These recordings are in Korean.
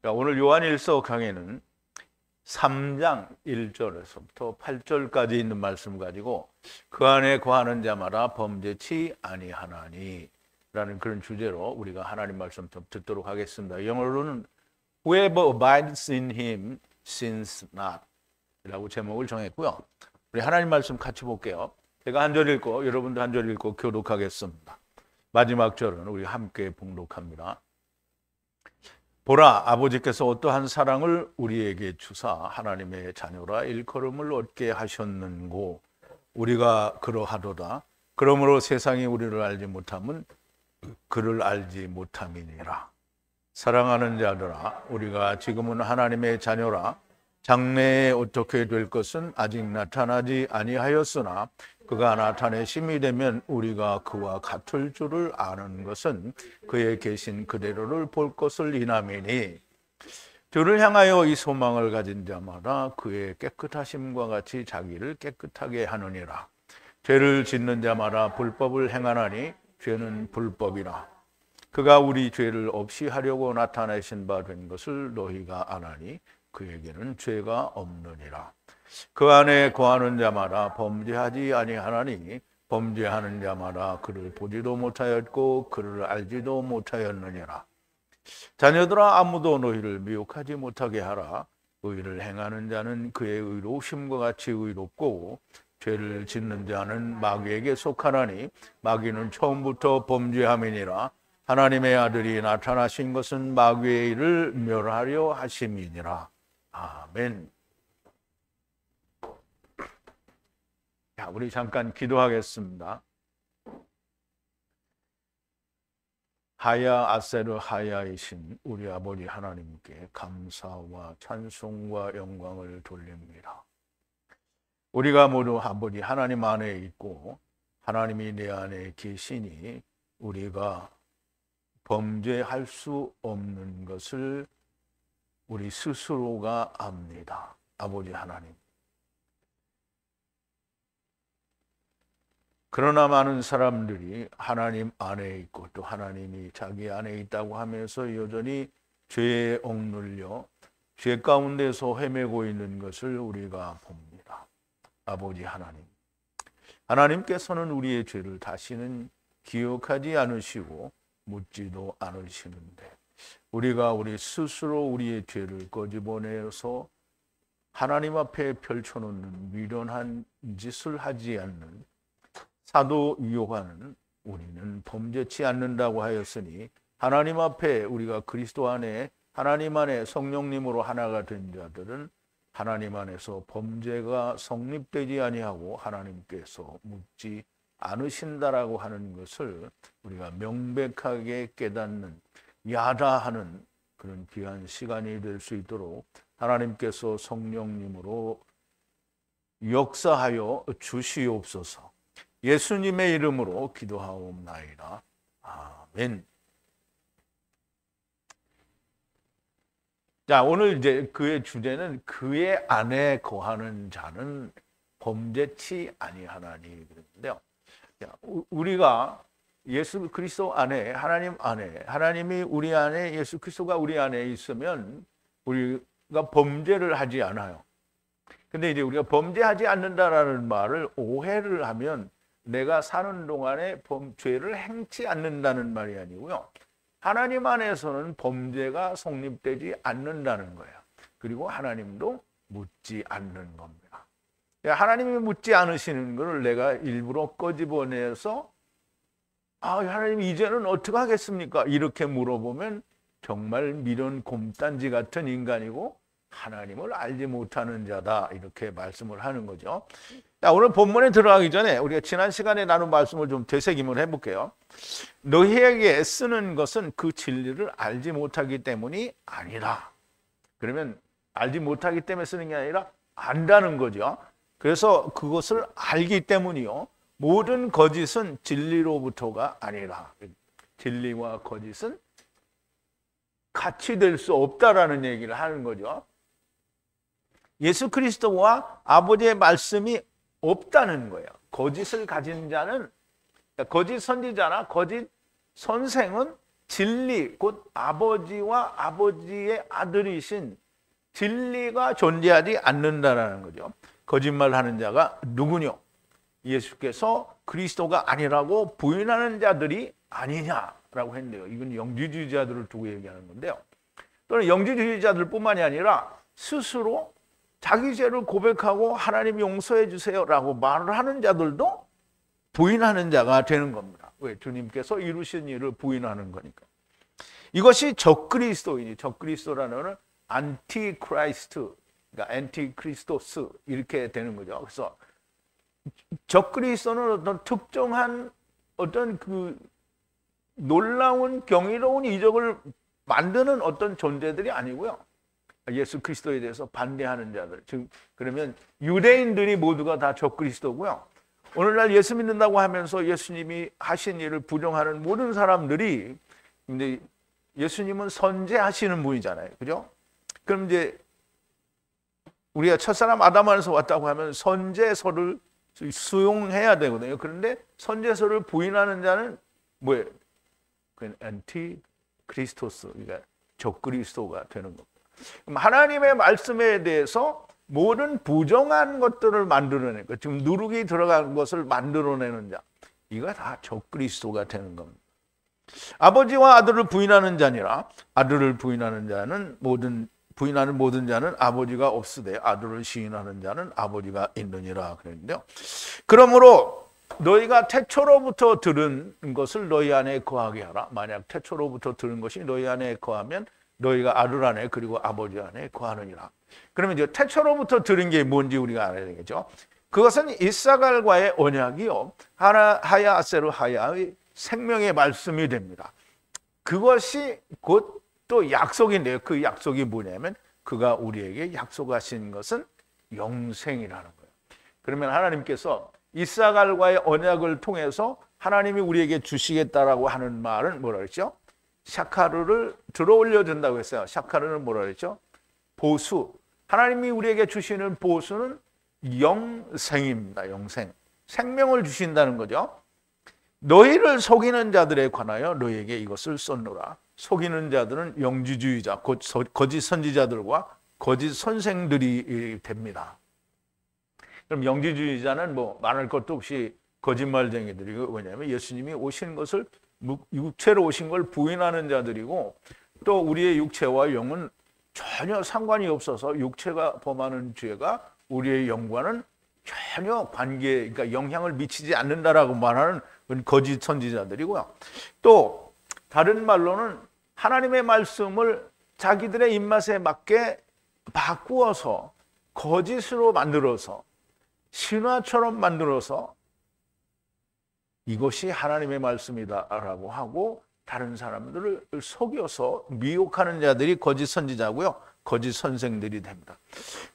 오늘 요한일서 강해는 3장 1절에서부터 8절까지 있는 말씀 가지고 그 안에 거하는 자마다 범죄치 아니하나니 라는 그런 주제로 우리가 하나님 말씀 좀 듣도록 하겠습니다. 영어로는 Whoever abides in him sins not 라고 제목을 정했고요. 우리 하나님 말씀 같이 볼게요. 제가 한 절 읽고 여러분도 한 절 읽고 교독하겠습니다. 마지막 절은 우리 함께 봉독합니다. 보라, 아버지께서 어떠한 사랑을 우리에게 주사 하나님의 자녀라 일컬음을 얻게 하셨는고 우리가 그러하도다. 그러므로 세상이 우리를 알지 못함은 그를 알지 못함이니라. 사랑하는 자들아, 우리가 지금은 하나님의 자녀라. 장래에 어떻게 될 것은 아직 나타나지 아니하였으나 그가 나타내심이 되면 우리가 그와 같을 줄을 아는 것은 그에 계신 그대로를 볼 것을 인함이니 주를 향하여 이 소망을 가진 자마다 그의 깨끗하심과 같이 자기를 깨끗하게 하느니라. 죄를 짓는 자마다 불법을 행하나니 죄는 불법이라. 그가 우리 죄를 없이 하려고 나타내신 바 된 것을 너희가 아나니 그에게는 죄가 없느니라. 그 안에 거하는 자마다 범죄하지 아니하나니 범죄하는 자마다 그를 보지도 못하였고 그를 알지도 못하였느니라. 자녀들아, 아무도 너희를 미혹하지 못하게 하라. 의를 행하는 자는 그의 의로우심과 같이 의롭고 죄를 짓는 자는 마귀에게 속하나니 마귀는 처음부터 범죄함이니라. 하나님의 아들이 나타나신 것은 마귀의 일을 멸하려 하심이니라. 아멘. 자, 우리 잠깐 기도하겠습니다. 하야 아세르 하야이신 우리 아버지 하나님께 감사와 찬송과 영광을 돌립니다. 우리가 모두 아버지 하나님 안에 있고 하나님이 내 안에 계시니 우리가 범죄할 수 없는 것을 우리 스스로가 압니다. 아버지 하나님. 그러나 많은 사람들이 하나님 안에 있고 또 하나님이 자기 안에 있다고 하면서 여전히 죄에 억눌려 죄 가운데서 헤매고 있는 것을 우리가 봅니다. 아버지 하나님. 하나님께서는 우리의 죄를 다시는 기억하지 않으시고 묻지도 않으시는데 우리가 우리 스스로 우리의 죄를 끄집어내서 하나님 앞에 펼쳐놓는 미련한 짓을 하지 않는 사도 요한은 우리는 범죄치 않는다고 하였으니 하나님 앞에 우리가 그리스도 안에 하나님 안에 성령님으로 하나가 된 자들은 하나님 안에서 범죄가 성립되지 아니하고 하나님께서 묻지 않으신다라고 하는 것을 우리가 명백하게 깨닫는 야다하는 그런 귀한 시간이 될 수 있도록 하나님께서 성령님으로 역사하여 주시옵소서. 예수님의 이름으로 기도하옵나이다. 아멘. 자, 오늘 이제 그의 주제는 그의 안에 거하는 자는 범죄치 아니하나니 그랬는데요. 우리가 예수 그리스도 안에 하나님 안에 하나님이 우리 안에 예수 그리스도가 우리 안에 있으면 우리가 범죄를 하지 않아요. 근데 이제 우리가 범죄하지 않는다라는 말을 오해를 하면 내가 사는 동안에 죄를 행치 않는다는 말이 아니고요. 하나님 안에서는 범죄가 성립되지 않는다는 거예요. 그리고 하나님도 묻지 않는 겁니다. 하나님이 묻지 않으시는 것을 내가 일부러 꺼집어내서 하나님 이제는 어떻게 하겠습니까? 이렇게 물어보면 정말 미련 곰단지 같은 인간이고 하나님을 알지 못하는 자다 이렇게 말씀을 하는 거죠. 자, 오늘 본문에 들어가기 전에 우리가 지난 시간에 나눈 말씀을 좀 되새김을 해볼게요. 너희에게 쓰는 것은 그 진리를 알지 못하기 때문이 아니라. 그러면 알지 못하기 때문에 쓰는 게 아니라 안다는 거죠. 그래서 그것을 알기 때문이요. 모든 거짓은 진리로부터가 아니라. 진리와 거짓은 같이 될 수 없다라는 얘기를 하는 거죠. 예수 그리스도와 아버지의 말씀이 없다는 거예요. 거짓을 가진 자는, 거짓 선지자나 거짓 선생은 진리, 곧 아버지와 아버지의 아들이신 진리가 존재하지 않는다라는 거죠. 거짓말하는 자가 누구뇨? 예수께서 그리스도가 아니라고 부인하는 자들이 아니냐라고 했는데요. 이건 영지주의자들을 두고 얘기하는 건데요. 또는 영지주의자들뿐만이 아니라 스스로 자기 죄를 고백하고 하나님 용서해 주세요라고 말을 하는 자들도 부인하는 자가 되는 겁니다. 왜? 주님께서 이루신 일을 부인하는 거니까. 이것이 적그리스도이니, 적그리스도라는 것은 안티크라이스트, 그러니까 안티크리스토스 이렇게 되는 거죠. 그래서 적그리스도는 어떤 특정한 어떤 그 놀라운 경이로운 이적을 만드는 어떤 존재들이 아니고요. 예수 그리스도에 대해서 반대하는 자들, 즉 그러면 유대인들이 모두가 다 적그리스도고요. 오늘날 예수 믿는다고 하면서 예수님이 하신 일을 부정하는 모든 사람들이, 근데 예수님은 선제하시는 분이잖아요, 그죠? 그럼 이제 우리가 첫사람 아담 안에서 왔다고 하면 선제서를 수용해야 되거든요. 그런데 선제서를 부인하는 자는 뭐예요? 그 안티 크리스토스, 그러니까 적그리스도가 되는 겁니다. 그럼 하나님의 말씀에 대해서 모든 부정한 것들을 만들어내는 것, 지금 누룩이 들어간 것을 만들어내는 자, 이거 다 적그리스도가 되는 겁니다. 아버지와 아들을 부인하는 자니라, 아들을 부인하는 자는 부인하는 모든 자는 아버지가 없으되 아들을 시인하는 자는 아버지가 있느니라 그랬는데요. 그러므로 너희가 태초로부터 들은 것을 너희 안에 거하게 하라. 만약 태초로부터 들은 것이 너희 안에 거하면 너희가 아들 안에 그리고 아버지 안에 거하느니라. 그러면 이제 태초로부터 들은 게 뭔지 우리가 알아야 되겠죠. 그것은 이사갈과의 언약이요 하야 아세르 하야의 생명의 말씀이 됩니다. 그것이 곧 또 약속인데요. 그 약속이 뭐냐면 그가 우리에게 약속하신 것은 영생이라는 거예요. 그러면 하나님께서 이사갈과의 언약을 통해서 하나님이 우리에게 주시겠다라고 하는 말은 뭐라 그랬죠? 샤카르를 들어올려 준다고 했어요. 샤카르는 뭐라 그랬죠? 보수. 하나님이 우리에게 주시는 보수는 영생입니다. 영생. 생명을 주신다는 거죠. 너희를 속이는 자들에 관하여 너희에게 이것을 썼노라. 속이는 자들은 영지주의자, 곧 거짓 선지자들과 거짓 선생들이 됩니다. 그럼 영지주의자는 뭐 말할 것도 없이 거짓말쟁이들이고, 왜냐하면 예수님이 오신 것을 육체로 오신 걸 부인하는 자들이고, 또 우리의 육체와 영은 전혀 상관이 없어서 육체가 범하는 죄가 우리의 영과는 전혀 그러니까 영향을 미치지 않는다라고 말하는 거짓 선지자들이고요. 또 다른 말로는 하나님의 말씀을 자기들의 입맛에 맞게 바꾸어서 거짓으로 만들어서 신화처럼 만들어서 이것이 하나님의 말씀이다라고 하고 다른 사람들을 속여서 미혹하는 자들이 거짓 선지자고요. 거짓 선생들이 됩니다.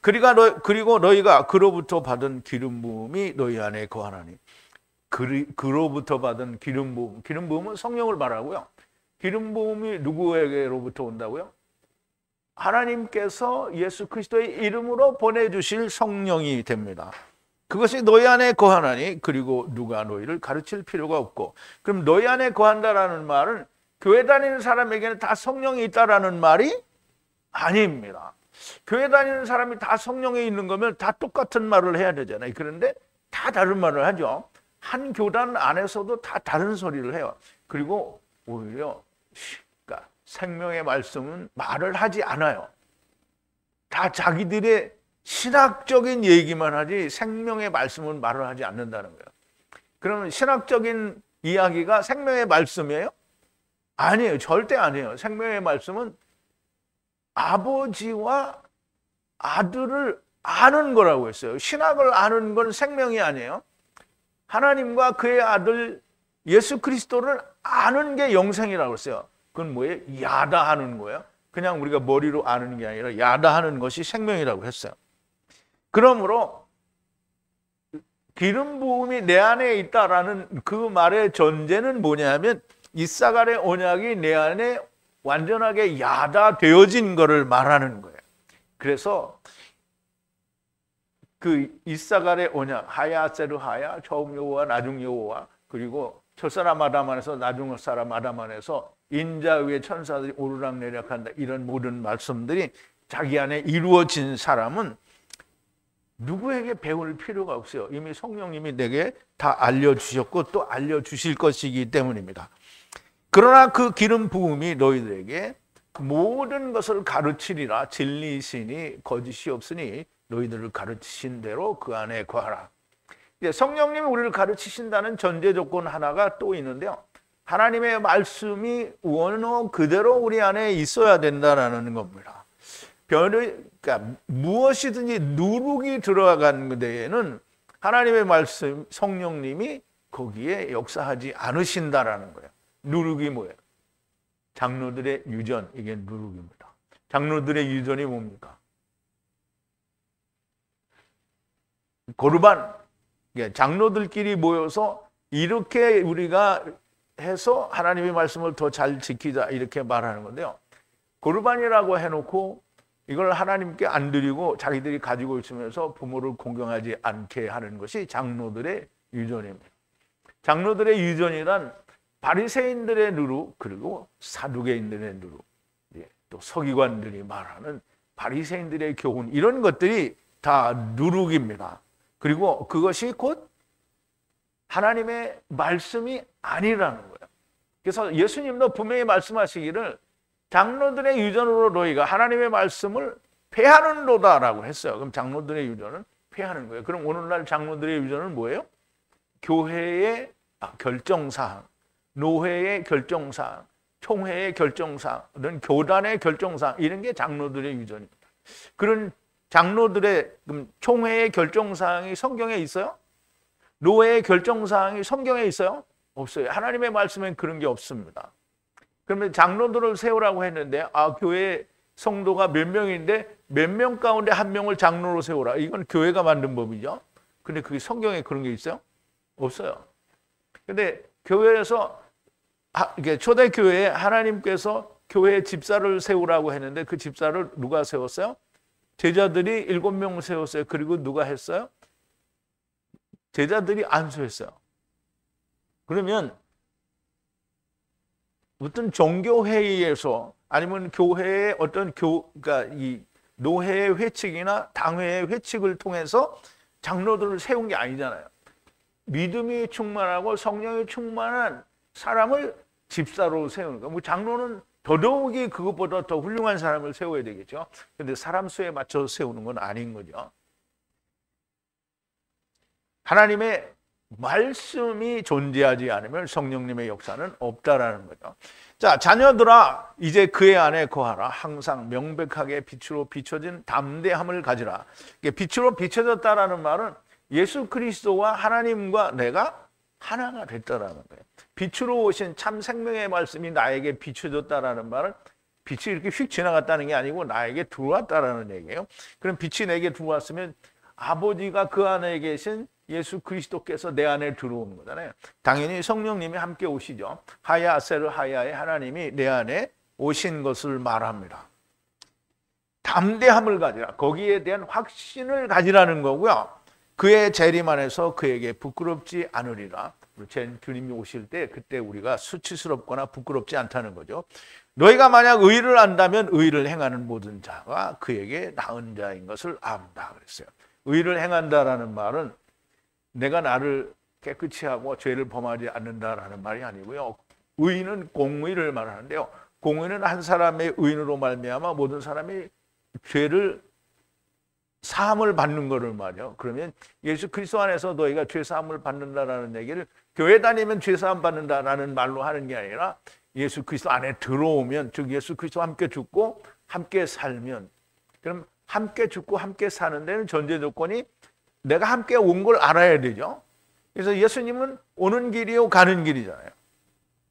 그리고 너희가 그로부터 받은 기름 부음이 너희 안에 거하나니, 그로부터 받은 기름 부음은 성령을 말하고요. 기름 부음이 누구에게로부터 온다고요? 하나님께서 예수 그리스도의 이름으로 보내주실 성령이 됩니다. 그것이 너희 안에 거하나니, 그리고 누가 너희를 가르칠 필요가 없고. 그럼 너희 안에 거한다라는 말은 교회 다니는 사람에게는 다 성령이 있다라는 말이 아닙니다. 교회 다니는 사람이 다 성령이 있는 거면 다 똑같은 말을 해야 되잖아요. 그런데 다 다른 말을 하죠. 한 교단 안에서도 다 다른 소리를 해요. 그리고 오히려 그러니까 생명의 말씀은 말을 하지 않아요. 다 자기들의 신학적인 얘기만 하지 생명의 말씀은 말을 하지 않는다는 거예요. 그러면 신학적인 이야기가 생명의 말씀이에요? 아니에요. 절대 아니에요. 생명의 말씀은 아버지와 아들을 아는 거라고 했어요. 신학을 아는 건 생명이 아니에요. 하나님과 그의 아들 예수 그리스도를 아는 게 영생이라고 했어요. 그건 뭐예요? 야다하는 거예요. 그냥 우리가 머리로 아는 게 아니라 야다하는 것이 생명이라고 했어요. 그러므로 기름 부음이 내 안에 있다라는 그 말의 전제는 뭐냐면 이사갈의 언약이 내 안에 완전하게 야다되어진 것을 말하는 거예요. 그래서 그 이사갈의 언약, 하야 세르 하야, 처음 여호와 나중 여호와, 그리고 첫사람 아담 안에서 나중 사람 아담 안에서 인자 위에 천사들이 오르락내리락한다, 이런 모든 말씀들이 자기 안에 이루어진 사람은 누구에게 배울 필요가 없어요. 이미 성령님이 내게 다 알려주셨고 또 알려주실 것이기 때문입니다. 그러나 그 기름 부음이 너희들에게 모든 것을 가르치리라. 진리시니 거짓이 없으니 너희들을 가르치신 대로 그 안에 거하라. 성령님이 우리를 가르치신다는 전제 조건 하나가 또 있는데요. 하나님의 말씀이 원어 그대로 우리 안에 있어야 된다는 겁니다. 그러니까 무엇이든지 누룩이 들어간 데에는 하나님의 말씀, 성령님이 거기에 역사하지 않으신다라는 거예요. 누룩이 뭐예요? 장로들의 유전, 이게 누룩입니다. 장로들의 유전이 뭡니까? 고르반, 장로들끼리 모여서 이렇게 우리가 해서 하나님의 말씀을 더 잘 지키자, 이렇게 말하는 건데요. 고르반이라고 해놓고 이걸 하나님께 안 드리고 자기들이 가지고 있으면서 부모를 공경하지 않게 하는 것이 장로들의 유전입니다. 장로들의 유전이란 바리새인들의 누룩, 그리고 사두개인들의 누룩, 또 서기관들이 말하는 바리새인들의 교훈, 이런 것들이 다 누룩입니다. 그리고 그것이 곧 하나님의 말씀이 아니라는 거예요. 그래서 예수님도 분명히 말씀하시기를 장로들의 유전으로 너희가 하나님의 말씀을 폐하는도다라고 했어요. 그럼 장로들의 유전은 폐하는 거예요. 그럼 오늘날 장로들의 유전은 뭐예요? 교회의 결정사항, 노회의 결정사항, 총회의 결정사항, 교단의 결정사항, 이런 게 장로들의 유전입니다. 그런 장로들의 총회의 결정사항이 성경에 있어요? 노회의 결정사항이 성경에 있어요? 없어요. 하나님의 말씀엔 그런 게 없습니다. 그러면 장로들을 세우라고 했는데 교회 성도가 몇 명인데 몇 명 가운데 한 명을 장로로 세우라. 이건 교회가 만든 법이죠. 근데 그게 성경에 그런 게 있어요? 없어요. 근데 교회에서 초대교회에 하나님께서 교회 집사를 세우라고 했는데 그 집사를 누가 세웠어요? 제자들이 7명 세웠어요. 그리고 누가 했어요? 제자들이 안수했어요. 그러면 어떤 종교회의에서 아니면 교회의 어떤 그러니까 이 노회의 회칙이나 당회의 회칙을 통해서 장로들을 세운 게 아니잖아요. 믿음이 충만하고 성령이 충만한 사람을 집사로 세우는 거예요. 장로는 더더욱이 그것보다 더 훌륭한 사람을 세워야 되겠죠. 그런데 사람 수에 맞춰서 세우는 건 아닌 거죠. 하나님의 말씀이 존재하지 않으면 성령님의 역사는 없다라는 거죠. 자, 자녀들아 이제 그의 안에 거하라. 항상 명백하게 빛으로 비춰진 담대함을 가지라. 빛으로 비춰졌다라는 말은 예수 그리스도와 하나님과 내가 하나가 됐다라는 거예요. 빛으로 오신 참 생명의 말씀이 나에게 비춰졌다라는 말은 빛이 이렇게 휙 지나갔다는 게 아니고 나에게 들어왔다라는 얘기예요. 그럼 빛이 내게 들어왔으면 아버지가 그 안에 계신 예수 그리스도께서 내 안에 들어오는 거잖아요. 당연히 성령님이 함께 오시죠. 하야 세르 하야의 하나님이 내 안에 오신 것을 말합니다. 담대함을 가지라. 거기에 대한 확신을 가지라는 거고요. 그의 재림 안에서 그에게 부끄럽지 않으리라. 주님이 오실 때 그때 우리가 수치스럽거나 부끄럽지 않다는 거죠. 너희가 만약 의를 안다면 의를 행하는 모든 자가 그에게 나은 자인 것을 안다 그랬어요. 의를 행한다라는 말은 내가 나를 깨끗이 하고 죄를 범하지 않는다라는 말이 아니고요. 의는 공의를 말하는데요. 공의는 한 사람의 의인으로 말미암아 모든 사람이 죄를 사함을 받는 거를 말이요. 그러면 예수 그리스도 안에서 너희가 죄 사함을 받는다라는 얘기를 교회 다니면 죄 사함 받는다라는 말로 하는 게 아니라 예수 그리스도 안에 들어오면, 즉 예수 그리스도와 함께 죽고 함께 살면, 그럼 함께 죽고 함께 사는 데는 전제 조건이 내가 함께 온 걸 알아야 되죠. 그래서 예수님은 오는 길이요 가는 길이잖아요.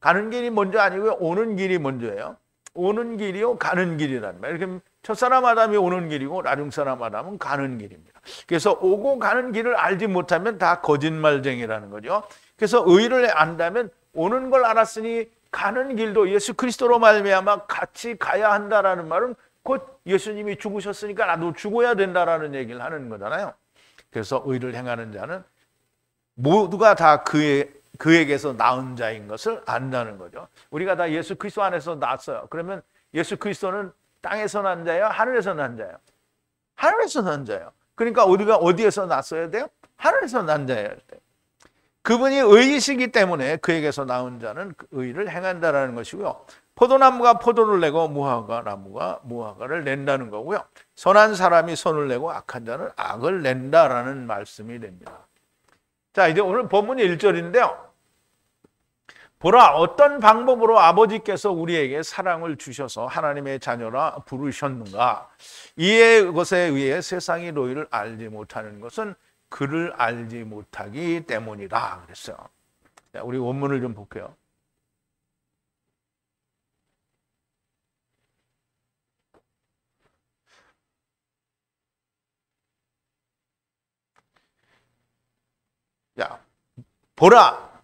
가는 길이 먼저 아니고요. 오는 길이 먼저예요. 오는 길이요 가는 길이란 말이에요. 그럼 첫사람 아담이 오는 길이고 나중사람 아담은 가는 길입니다. 그래서 오고 가는 길을 알지 못하면 다 거짓말쟁이라는 거죠. 그래서 의를 안다면 오는 걸 알았으니 가는 길도 예수 그리스도로 말미암아 같이 가야 한다라는 말은 곧 예수님이 죽으셨으니까 나도 죽어야 된다라는 얘기를 하는 거잖아요. 그래서 의를 행하는 자는 모두가 다 그의 그에게서 낳은 자인 것을 안다는 거죠. 우리가 다 예수 그리스도 안에서 낳았어요. 그러면 예수 그리스도는 땅에서 난 자예요? 하늘에서 난 자예요? 하늘에서 난 자예요. 그러니까 우리가 어디에서 났어야 돼요? 하늘에서 난 자예요. 그분이 의이시기 때문에 그에게서 낳은 자는 그 의를 행한다라는 것이고요. 포도나무가 포도를 내고 무화과 나무가 무화과를 낸다는 거고요. 선한 사람이 선을 내고 악한 자는 악을 낸다라는 말씀이 됩니다. 자, 이제 오늘 본문 1절인데요. 보라, 어떤 방법으로 아버지께서 우리에게 사랑을 주셔서 하나님의 자녀라 부르셨는가. 이것에 의해 세상이 너희를 알지 못하는 것은 그를 알지 못하기 때문이다 그랬어요. 자, 우리 원문을 좀 볼게요. 자, 보라.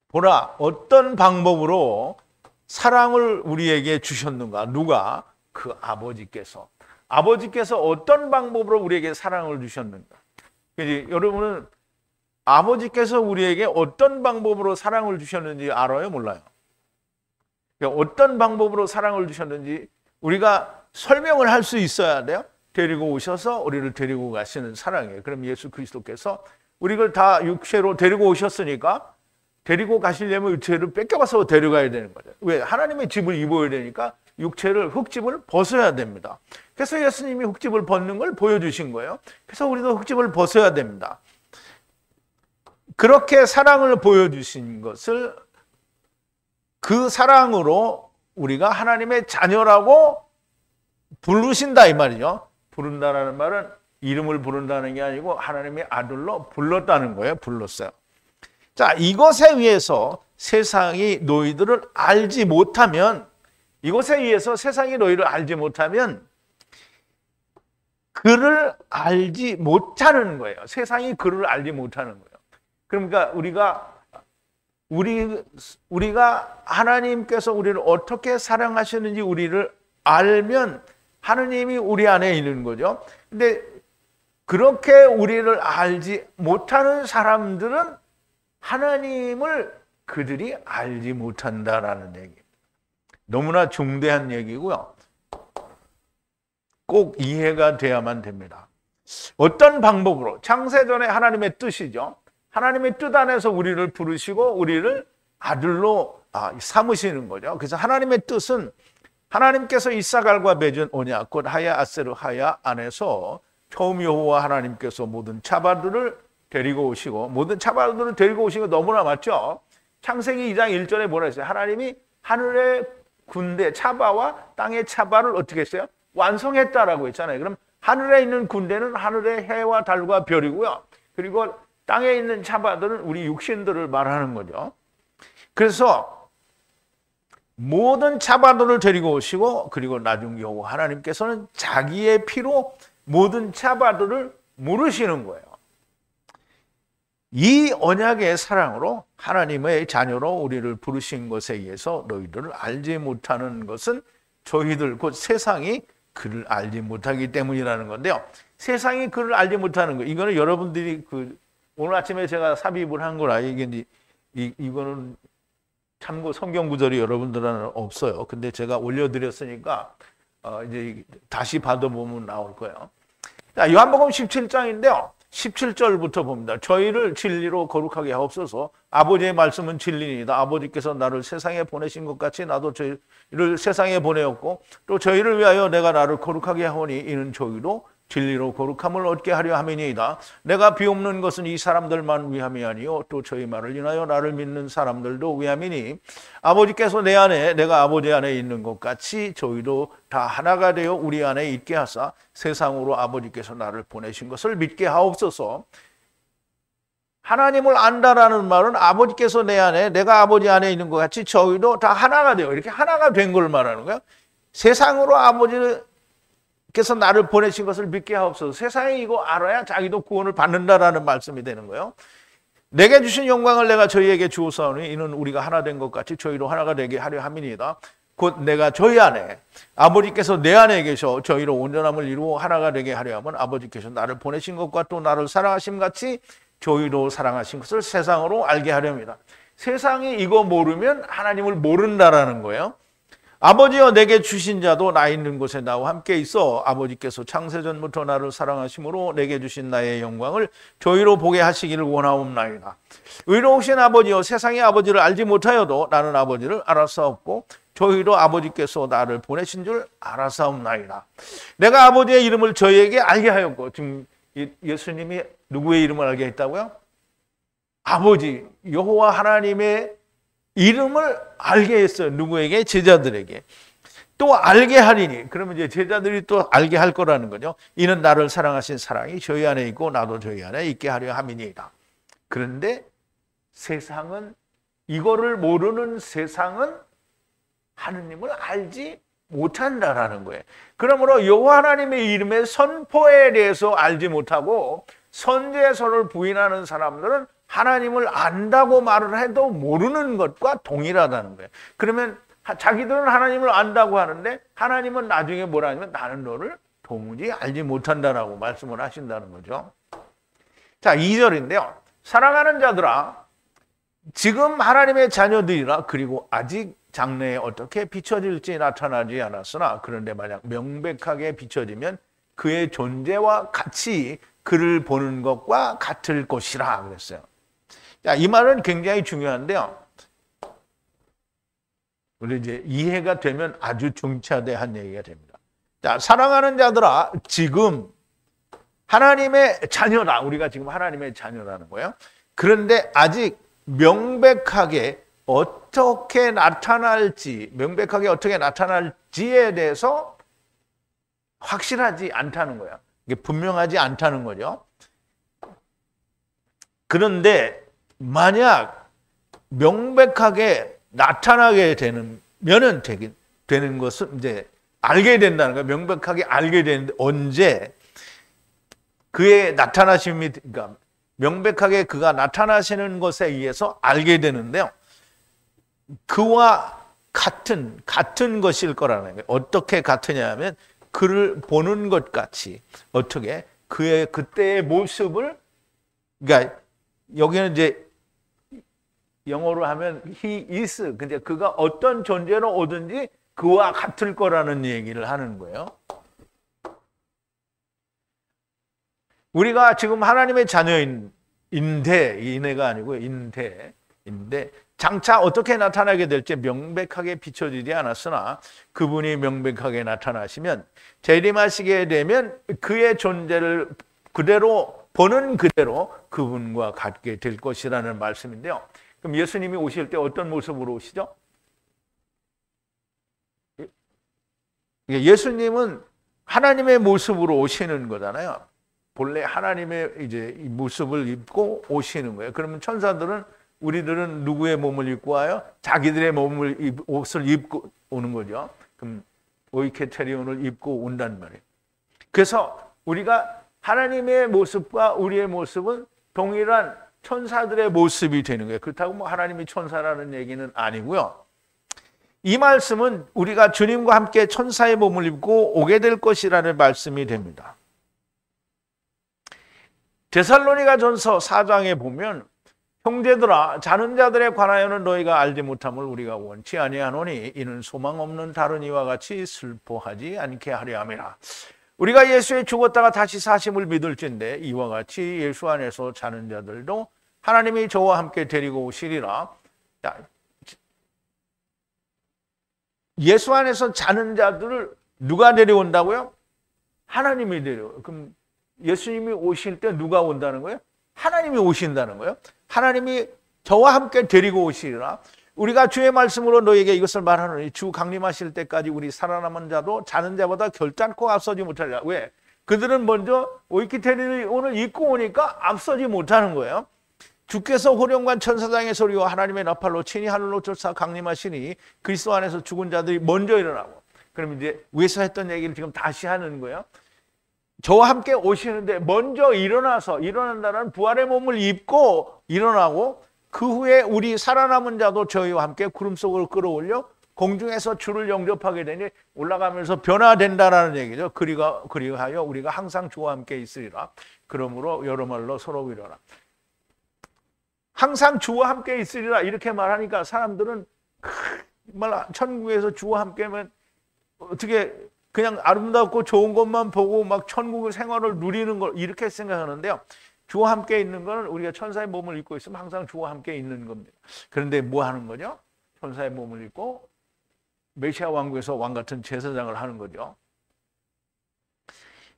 보라, 어떤 방법으로 사랑을 우리에게 주셨는가? 누가? 그 아버지께서. 아버지께서 어떤 방법으로 우리에게 사랑을 주셨는가? 여러분은 아버지께서 우리에게 어떤 방법으로 사랑을 주셨는지 알아요? 몰라요? 어떤 방법으로 사랑을 주셨는지 우리가 설명을 할 수 있어야 돼요. 데리고 오셔서 우리를 데리고 가시는 사랑이에요. 그럼 예수 그리스도께서 우리를 다 육체로 데리고 오셨으니까 데리고 가시려면 육체를 뺏겨가서 데려가야 되는 거죠. 왜? 하나님의 집을 입어야 되니까 육체를, 흙집을 벗어야 됩니다. 그래서 예수님이 흙집을 벗는 걸 보여주신 거예요. 그래서 우리도 흙집을 벗어야 됩니다. 그렇게 사랑을 보여주신 것을 그 사랑으로 우리가 하나님의 자녀라고 부르신다 이 말이죠. 부른다라는 말은 이름을 부른다는 게 아니고 하나님의 아들로 불렀다는 거예요. 불렀어요. 자, 이것에 의해서 세상이 너희들을 알지 못하면, 이것에 의해서 세상이 너희를 알지 못하면 그를 알지 못하는 거예요. 세상이 그를 알지 못하는 거예요. 그러니까 우리가 하나님께서 우리를 어떻게 사랑하시는지 우리를 알면 하느님이 우리 안에 있는 거죠. 근데 그렇게 우리를 알지 못하는 사람들은 하나님을 그들이 알지 못한다라는 얘기입니다. 너무나 중대한 얘기고요. 꼭 이해가 돼야만 됩니다. 어떤 방법으로? 창세전에 하나님의 뜻이죠. 하나님의 뜻 안에서 우리를 부르시고 우리를 아들로 삼으시는 거죠. 그래서 하나님의 뜻은 하나님께서 이사갈과 맺은 언약, 곧 하야 아세르 하야 안에서 처음 여호와 하나님께서 모든 차바들을 데리고 오시고, 모든 차바들을 데리고 오시고 너무나 맞죠? 창세기 2장 1절에 뭐라 했어요? 하나님이 하늘의 군대 차바와 땅의 차바를 어떻게 했어요? 완성했다라고 했잖아요. 그럼 하늘에 있는 군대는 하늘의 해와 달과 별이고요. 그리고 땅에 있는 차바들은 우리 육신들을 말하는 거죠. 그래서 모든 차바들을 데리고 오시고, 그리고 나중 여호와 하나님께서는 자기의 피로 모든 차바들을 물으시는 거예요. 이 언약의 사랑으로 하나님의 자녀로 우리를 부르신 것에 의해서 너희들을 알지 못하는 것은 저희들 곧 세상이 그를 알지 못하기 때문이라는 건데요. 세상이 그를 알지 못하는 거, 이거는 여러분들이 오늘 아침에 제가 삽입을 한 거라 이거는 참고 성경 구절이 여러분들은 없어요. 근데 제가 올려드렸으니까 이제 다시 받아보면 나올 거예요. 자, 요한복음 17장인데요. 17절부터 봅니다. 저희를 진리로 거룩하게 하옵소서. 아버지의 말씀은 진리이다. 아버지께서 나를 세상에 보내신 것 같이 나도 저희를 세상에 보내었고, 또 저희를 위하여 내가 나를 거룩하게 하오니 이는 저희도 진리로 거룩함을 얻게 하려 함이니이다. 내가 비옵는 것은 이 사람들만 위함이 아니요 또 저희 말을 인하여 나를 믿는 사람들도 위함이니, 아버지께서 내 안에 내가 아버지 안에 있는 것 같이 저희도 다 하나가 되어 우리 안에 있게 하사 세상으로 아버지께서 나를 보내신 것을 믿게 하옵소서. 하나님을 안다라는 말은 아버지께서 내 안에 내가 아버지 안에 있는 것 같이 저희도 다 하나가 되어, 이렇게 하나가 된 걸 말하는 거예요. 세상으로 아버지께서 나를 보내신 것을 믿게 하옵소서. 세상이 이거 알아야 자기도 구원을 받는다라는 말씀이 되는 거예요. 내게 주신 영광을 내가 저희에게 주었사오니 이는 우리가 하나 된 것 같이 저희로 하나가 되게 하려 함이니이다. 곧 내가 저희 안에 아버지께서 내 안에 계셔 저희로 온전함을 이루어 하나가 되게 하려 함은 아버지께서 나를 보내신 것과 또 나를 사랑하심 같이 저희로 사랑하신 것을 세상으로 알게 하렵니다. 세상이 이거 모르면 하나님을 모른다라는 거예요. 아버지여 내게 주신 자도 나 있는 곳에 나와 함께 있어 아버지께서 창세전부터 나를 사랑하심으로 내게 주신 나의 영광을 저희로 보게 하시기를 원하옵나이다. 의로우신 아버지여 세상의 아버지를 알지 못하여도 나는 아버지를 알았사옵고 저희로 아버지께서 나를 보내신 줄 알았사옵나이다. 내가 아버지의 이름을 저희에게 알게 하였고, 지금 예수님이 누구의 이름을 알게 했다고요? 아버지 여호와 하나님의 이름을 알게 했어요. 누구에게? 제자들에게. 또 알게 하리니, 그러면 이제 제자들이 또 알게 할 거라는 거죠. 이는 나를 사랑하신 사랑이 저희 안에 있고 나도 저희 안에 있게 하려 함이니이다. 그런데 세상은, 이거를 모르는 세상은 하느님을 알지 못한다라는 거예요. 그러므로 여호와 하나님의 이름의 선포에 대해서 알지 못하고 선제서를 부인하는 사람들은 하나님을 안다고 말을 해도 모르는 것과 동일하다는 거예요. 그러면 자기들은 하나님을 안다고 하는데 하나님은 나중에 뭐라 하냐면 나는 너를 도무지 알지 못한다라고 말씀을 하신다는 거죠. 자, 2절인데요. 사랑하는 자들아, 지금 하나님의 자녀들이라, 그리고 아직 장래에 어떻게 비춰질지 나타나지 않았으나 그런데 만약 명백하게 비춰지면 그의 존재와 같이 그를 보는 것과 같을 것이라 그랬어요. 자, 이 말은 굉장히 중요한데요. 우리 이제 이해가 되면 아주 중차대한 얘기가 됩니다. 자, 사랑하는 자들아, 지금 하나님의 자녀라. 우리가 지금 하나님의 자녀라는 거예요. 그런데 아직 명백하게 어떻게 나타날지, 명백하게 어떻게 나타날지에 대해서 확실하지 않다는 거야. 이게 분명하지 않다는 거죠. 그런데 만약 명백하게 나타나게 되면은 되는 것은 이제 알게 된다는 거예요. 명백하게 알게 되는데 언제 그의 나타나심이, 그러니까 명백하게 그가 나타나시는 것에 의해서 알게 되는데요. 그와 같은 것일 거라는 거예요. 어떻게 같으냐 하면 그를 보는 것 같이, 어떻게 그의 그때의 모습을, 그러니까 여기는 이제 영어로 하면 he is, 근데 그가 어떤 존재로 오든지 그와 같을 거라는 얘기를 하는 거예요. 우리가 지금 하나님의 자녀인데, 인애가 아니고 인데 장차 어떻게 나타나게 될지 명백하게 비춰지지 않았으나 그분이 명백하게 나타나시면 재림하시게 되면 그의 존재를 그대로 보는 그대로 그분과 같게 될 것이라는 말씀인데요. 그럼 예수님이 오실 때 어떤 모습으로 오시죠? 예수님은 하나님의 모습으로 오시는 거잖아요. 본래 하나님의 이제 이 모습을 입고 오시는 거예요. 그러면 천사들은, 우리들은 누구의 몸을 입고 와요? 자기들의 옷을 입고 오는 거죠. 그럼 오이케테리온을 입고 온단 말이에요. 그래서 우리가 하나님의 모습과 우리의 모습은 동일한 천사들의 모습이 되는 거예요. 그렇다고 뭐 하나님이 천사라는 얘기는 아니고요. 이 말씀은 우리가 주님과 함께 천사의 몸을 입고 오게 될 것이라는 말씀이 됩니다. 데살로니가 전서 4장에 보면 형제들아, 자는 자들에 관하여는 너희가 알지 못함을 우리가 원치 아니하노니 이는 소망 없는 다른 이와 같이 슬퍼하지 않게 하려 함이라. 우리가 예수의 죽었다가 다시 사심을 믿을진데 이와 같이 예수 안에서 자는 자들도 하나님이 저와 함께 데리고 오시리라. 예수 안에서 자는 자들을 누가 데려온다고요? 하나님이 데려와요. 그럼 예수님이 오실 때 누가 온다는 거예요? 하나님이 오신다는 거예요. 하나님이 저와 함께 데리고 오시리라. 우리가 주의 말씀으로 너에게 이것을 말하노니 주 강림하실 때까지 우리 살아남은 자도 자는 자보다 결단코 앞서지 못하리라. 왜? 그들은 먼저 오이키테리온을 입고 오니까 앞서지 못하는 거예요. 주께서 호령관 천사장의 소리와 하나님의 나팔로 친히 하늘로 쫓아 강림하시니 그리스도 안에서 죽은 자들이 먼저 일어나고. 그럼 이제 위에서 했던 얘기를 지금 다시 하는 거예요. 저와 함께 오시는데 먼저 일어난다는 부활의 몸을 입고 일어나고 그 후에 우리 살아남은 자도 저희와 함께 구름 속으로 끌어올려 공중에서 주를 영접하게 되니 올라가면서 변화된다라는 얘기죠. 그리하여 우리가 항상 주와 함께 있으리라. 그러므로 여러 말로 서로 위로하라. 항상 주와 함께 있으리라 이렇게 말하니까 사람들은 정말 천국에서 주와 함께면 어떻게 그냥 아름답고 좋은 것만 보고 막 천국의 생활을 누리는 걸 이렇게 생각하는데요. 주와 함께 있는 것은 우리가 천사의 몸을 입고 있으면 항상 주와 함께 있는 겁니다. 그런데 뭐 하는 거죠? 천사의 몸을 입고 메시아 왕국에서 왕 같은 제사장을 하는 거죠.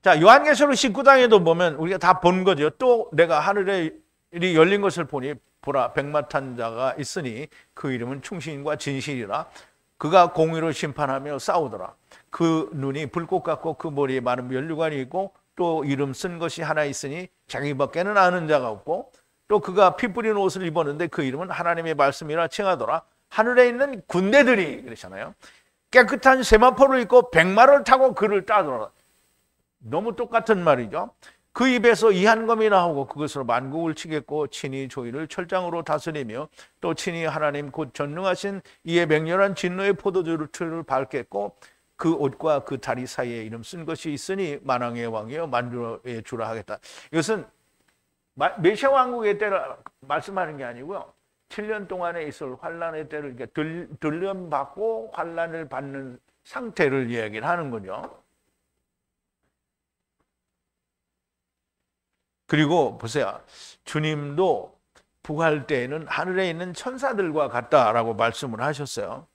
자, 요한계시록 19장에도 보면 우리가 다 본 거죠. 또 내가 하늘에 일이 열린 것을 보니 보라 백마탄 자가 있으니 그 이름은 충신과 진실이라. 그가 공의로 심판하며 싸우더라. 그 눈이 불꽃 같고 그 머리에 많은 면류관이 있고 또 이름 쓴 것이 하나 있으니 자기밖에는 아는 자가 없고 또 그가 피 뿌린 옷을 입었는데 그 이름은 하나님의 말씀이라 칭하더라. 하늘에 있는 군대들이 그러잖아요. 깨끗한 세마포를 입고 백마를 타고 그를 따르더라. 너무 똑같은 말이죠. 그 입에서 이한검이 나오고 그것으로 만국을 치겠고 친히 조이를 철장으로 다스리며 또 친히 하나님 곧 전능하신 이의 맹렬한 진노의 포도주를 밟겠고 그 옷과 그 다리 사이에 이름 쓴 것이 있으니 만왕의 왕이요 만주의 주라 하겠다. 이것은 메시아 왕국의 때를 말씀하는 게 아니고요. 7년 동안에 있을 환란의 때를 들림받고 환란을 받는 상태를 이야기를 하는 거죠. 그리고 보세요. 주님도 부활 때에는 하늘에 있는 천사들과 같다라고 말씀을 하셨어요.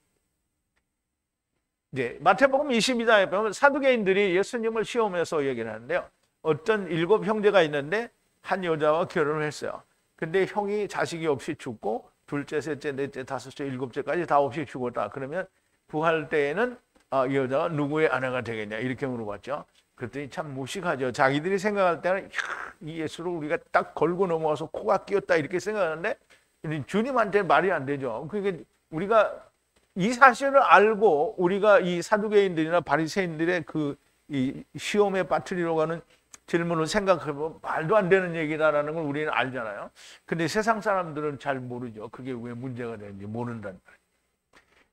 이제 마태복음 22장에 보면 사두개인들이 예수님을 시험해서 얘기를 하는데요. 어떤 7 형제가 있는데 한 여자와 결혼을 했어요. 근데 형이 자식이 없이 죽고 둘째, 셋째, 넷째, 다섯째, 일곱째까지 다 없이 죽었다. 그러면 부활 때에는 이 여자가 누구의 아내가 되겠냐 이렇게 물어봤죠. 그랬더니 참 무식하죠. 자기들이 생각할 때는 이 예수를 우리가 딱 걸고 넘어와서 코가 끼었다 이렇게 생각하는데 주님한테 말이 안 되죠. 그러니까 우리가 이 사실을 알고 우리가 이 사두개인들이나 바리새인들의 이 시험에 빠뜨리려고 하는 질문을 생각해보면 말도 안 되는 얘기다라는 걸 우리는 알잖아요. 근데 세상 사람들은 잘 모르죠. 그게 왜 문제가 되는지 모른다는 거예요.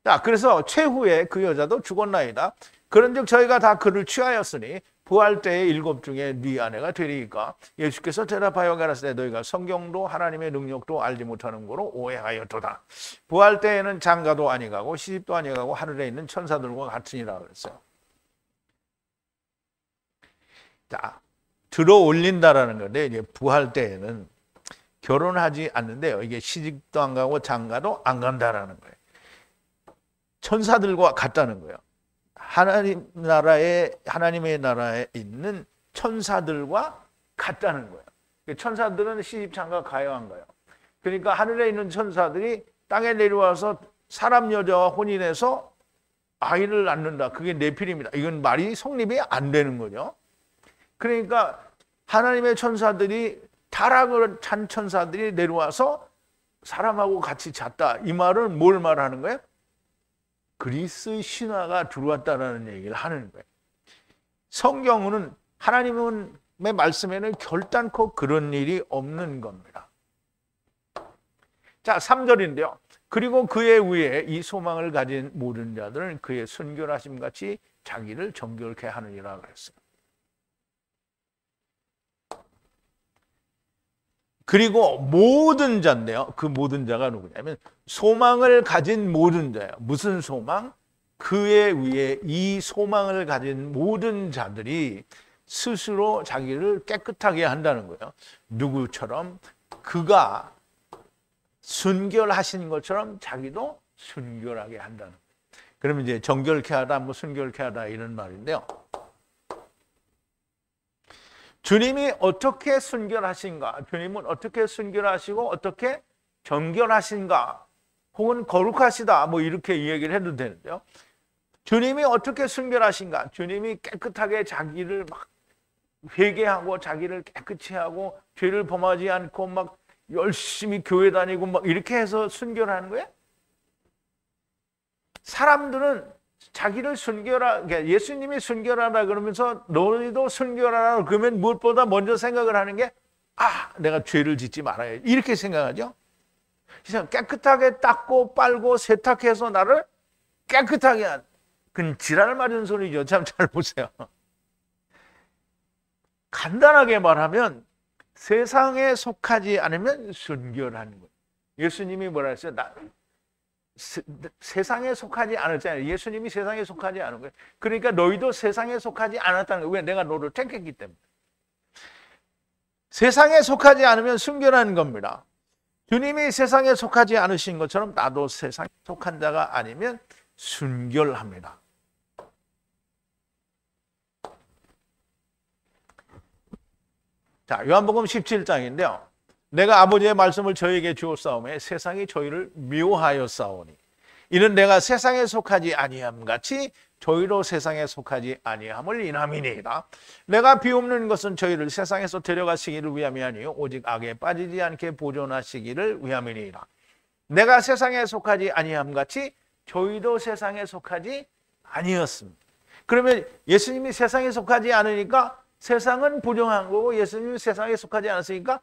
자, 그래서 최후에 그 여자도 죽었나이다. 그런즉 저희가 다 그를 취하였으니 부활 때의 7 중에 네 아내가 되리이까. 예수께서 대답하여 가라사대 너희가 성경도 하나님의 능력도 알지 못하는 거로 오해하였도다. 부활 때에는 장가도 아니가고 시집도 아니가고 하늘에 있는 천사들과 같으니라 그랬어요. 자, 들어 올린다라는 건데 이제 부활 때에는 결혼하지 않는데요. 이게 시집도 안 가고 장가도 안 간다라는 거예요. 천사들과 같다는 거예요. 하나님의 나라에 있는 천사들과 같다는 거예요. 천사들은 시집 장가 가요 안 가요? 그러니까 하늘에 있는 천사들이 땅에 내려와서 사람 여자와 혼인해서 아이를 낳는다. 그게 네필입니다. 이건 말이 성립이 안 되는 거죠. 그러니까 하나님의 천사들이 타락을 찬 천사들이 내려와서 사람하고 같이 잤다. 이 말은 뭘 말하는 거예요? 그리스 신화가 들어왔다는 얘기를 하는 거예요. 성경은 하나님의 말씀에는 결단코 그런 일이 없는 겁니다. 자, 3절인데요. 그리고 그의 위에 이 소망을 가진 모든 자들은 그의 순결하심 같이 자기를 정결케 하느니라 그랬어요. 그리고 모든 자인데요. 그 모든 자가 누구냐면 소망을 가진 모든 자예요. 무슨 소망? 그의 위에 이 소망을 가진 모든 자들이 스스로 자기를 깨끗하게 한다는 거예요. 누구처럼? 그가 순결하신 것처럼 자기도 순결하게 한다는 거예요. 그러면 이제 정결케 하다, 뭐 순결케 하다 이런 말인데요. 주님이 어떻게 순결하신가? 주님은 어떻게 순결하시고 어떻게 정결하신가? 혹은 거룩하시다 뭐 이렇게 이야기를 해도 되는데요. 주님이 어떻게 순결하신가? 주님이 깨끗하게 자기를 막 회개하고 자기를 깨끗이 하고 죄를 범하지 않고 막 열심히 교회 다니고 막 이렇게 해서 순결하는 거예요? 사람들은 자기를 순결하, 그러니까 예수님이 순결하다 그러면서 너희도 순결하라 그러면 무엇보다 먼저 생각을 하는 게 내가 죄를 짓지 말아야 이렇게 생각하죠. 그래서 깨끗하게 닦고 빨고 세탁해서 나를 깨끗하게 한, 그건 지랄 맞은 소리죠. 참 잘 보세요. 간단하게 말하면 세상에 속하지 않으면 순결한 거예요. 예수님이 뭐라 했어요? 세상에 속하지 않았잖아요. 예수님이 세상에 속하지 않은 거예요. 그러니까 너희도 세상에 속하지 않았다는 거예요. 왜? 내가 너를 택했기 때문에. 세상에 속하지 않으면 순결한 겁니다. 주님이 세상에 속하지 않으신 것처럼 나도 세상에 속한 자가 아니면 순결합니다. 자, 요한복음 17장인데요. 내가 아버지의 말씀을 저에게 주었사오매 세상이 저희를 미워하였사오니 이는 내가 세상에 속하지 아니함 같이 저희로 세상에 속하지 아니함을 인함이니이다. 내가 비옵는 것은 저희를 세상에서 데려가시기를 위함이 아니요 오직 악에 빠지지 않게 보존하시기를 위함이니이다. 내가 세상에 속하지 아니함 같이 저희도 세상에 속하지 아니었습니다. 그러면 예수님이 세상에 속하지 않으니까 세상은 부정한 거고 예수님이 세상에 속하지 않았으니까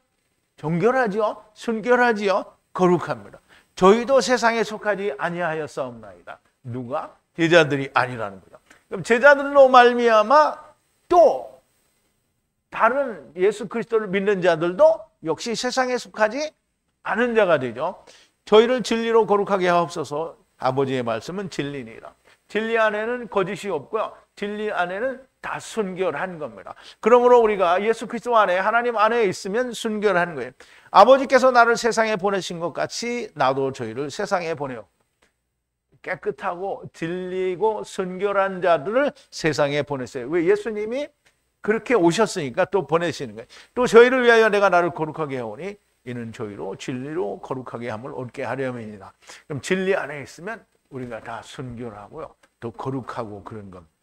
정결하지요, 순결하지요, 거룩합니다. 저희도 세상에 속하지 아니하였사옵나이다. 누가? 제자들이 아니라는 거죠. 그럼 제자들로 말미암아 또 다른 예수 그리스도를 믿는 자들도 역시 세상에 속하지 않은 자가 되죠. 저희를 진리로 거룩하게 하옵소서. 아버지의 말씀은 진리니라. 진리 안에는 거짓이 없고요. 진리 안에는 다 순결한 겁니다. 그러므로 우리가 예수 그리스도 안에 하나님 안에 있으면 순결한 거예요. 아버지께서 나를 세상에 보내신 것 같이 나도 저희를 세상에 보내요. 깨끗하고 진리고 순결한 자들을 세상에 보냈어요. 왜? 예수님이 그렇게 오셨으니까 또 보내시는 거예요. 또 저희를 위하여 내가 나를 거룩하게 하오니 이는 저희로 진리로 거룩하게 함을 얻게 하려면이다. 그럼 진리 안에 있으면 우리가 다 순결하고요. 또 거룩하고 그런 겁니다.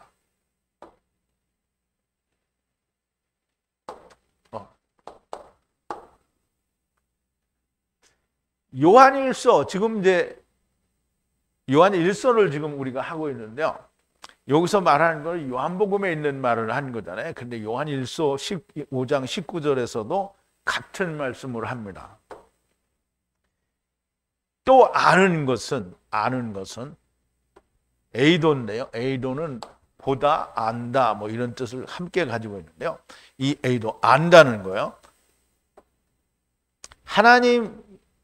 요한일서, 지금 이제 요한일서를 지금 우리가 하고 있는데요. 여기서 말하는 건 요한복음에 있는 말을 한 거잖아요. 근데 요한일서 15장 19절에서도 같은 말씀을 합니다. 또 아는 것은 에이도인데요. 에이도는 보다, 안다 뭐 이런 뜻을 함께 가지고 있는데요. 이 에이도, 안다는 거예요.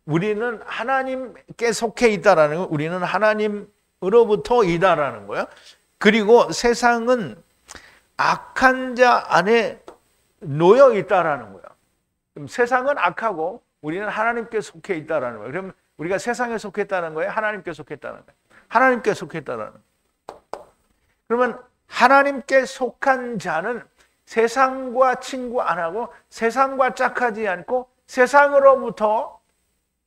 우리는 하나님께 속해 있다라는 거, 우리는 하나님으로부터 이다라는 거예요. 그리고 세상은 악한 자 안에 놓여 있다라는 거예요. 그럼 세상은 악하고 우리는 하나님께 속해 있다라는 거예요. 그럼 우리가 세상에 속했다는 거예요? 하나님께 속했다는 거예요? 하나님께 속했다라는 거예요. 그러면 하나님께 속한 자는 세상과 친구 안 하고 세상과 짝하지 않고 세상으로부터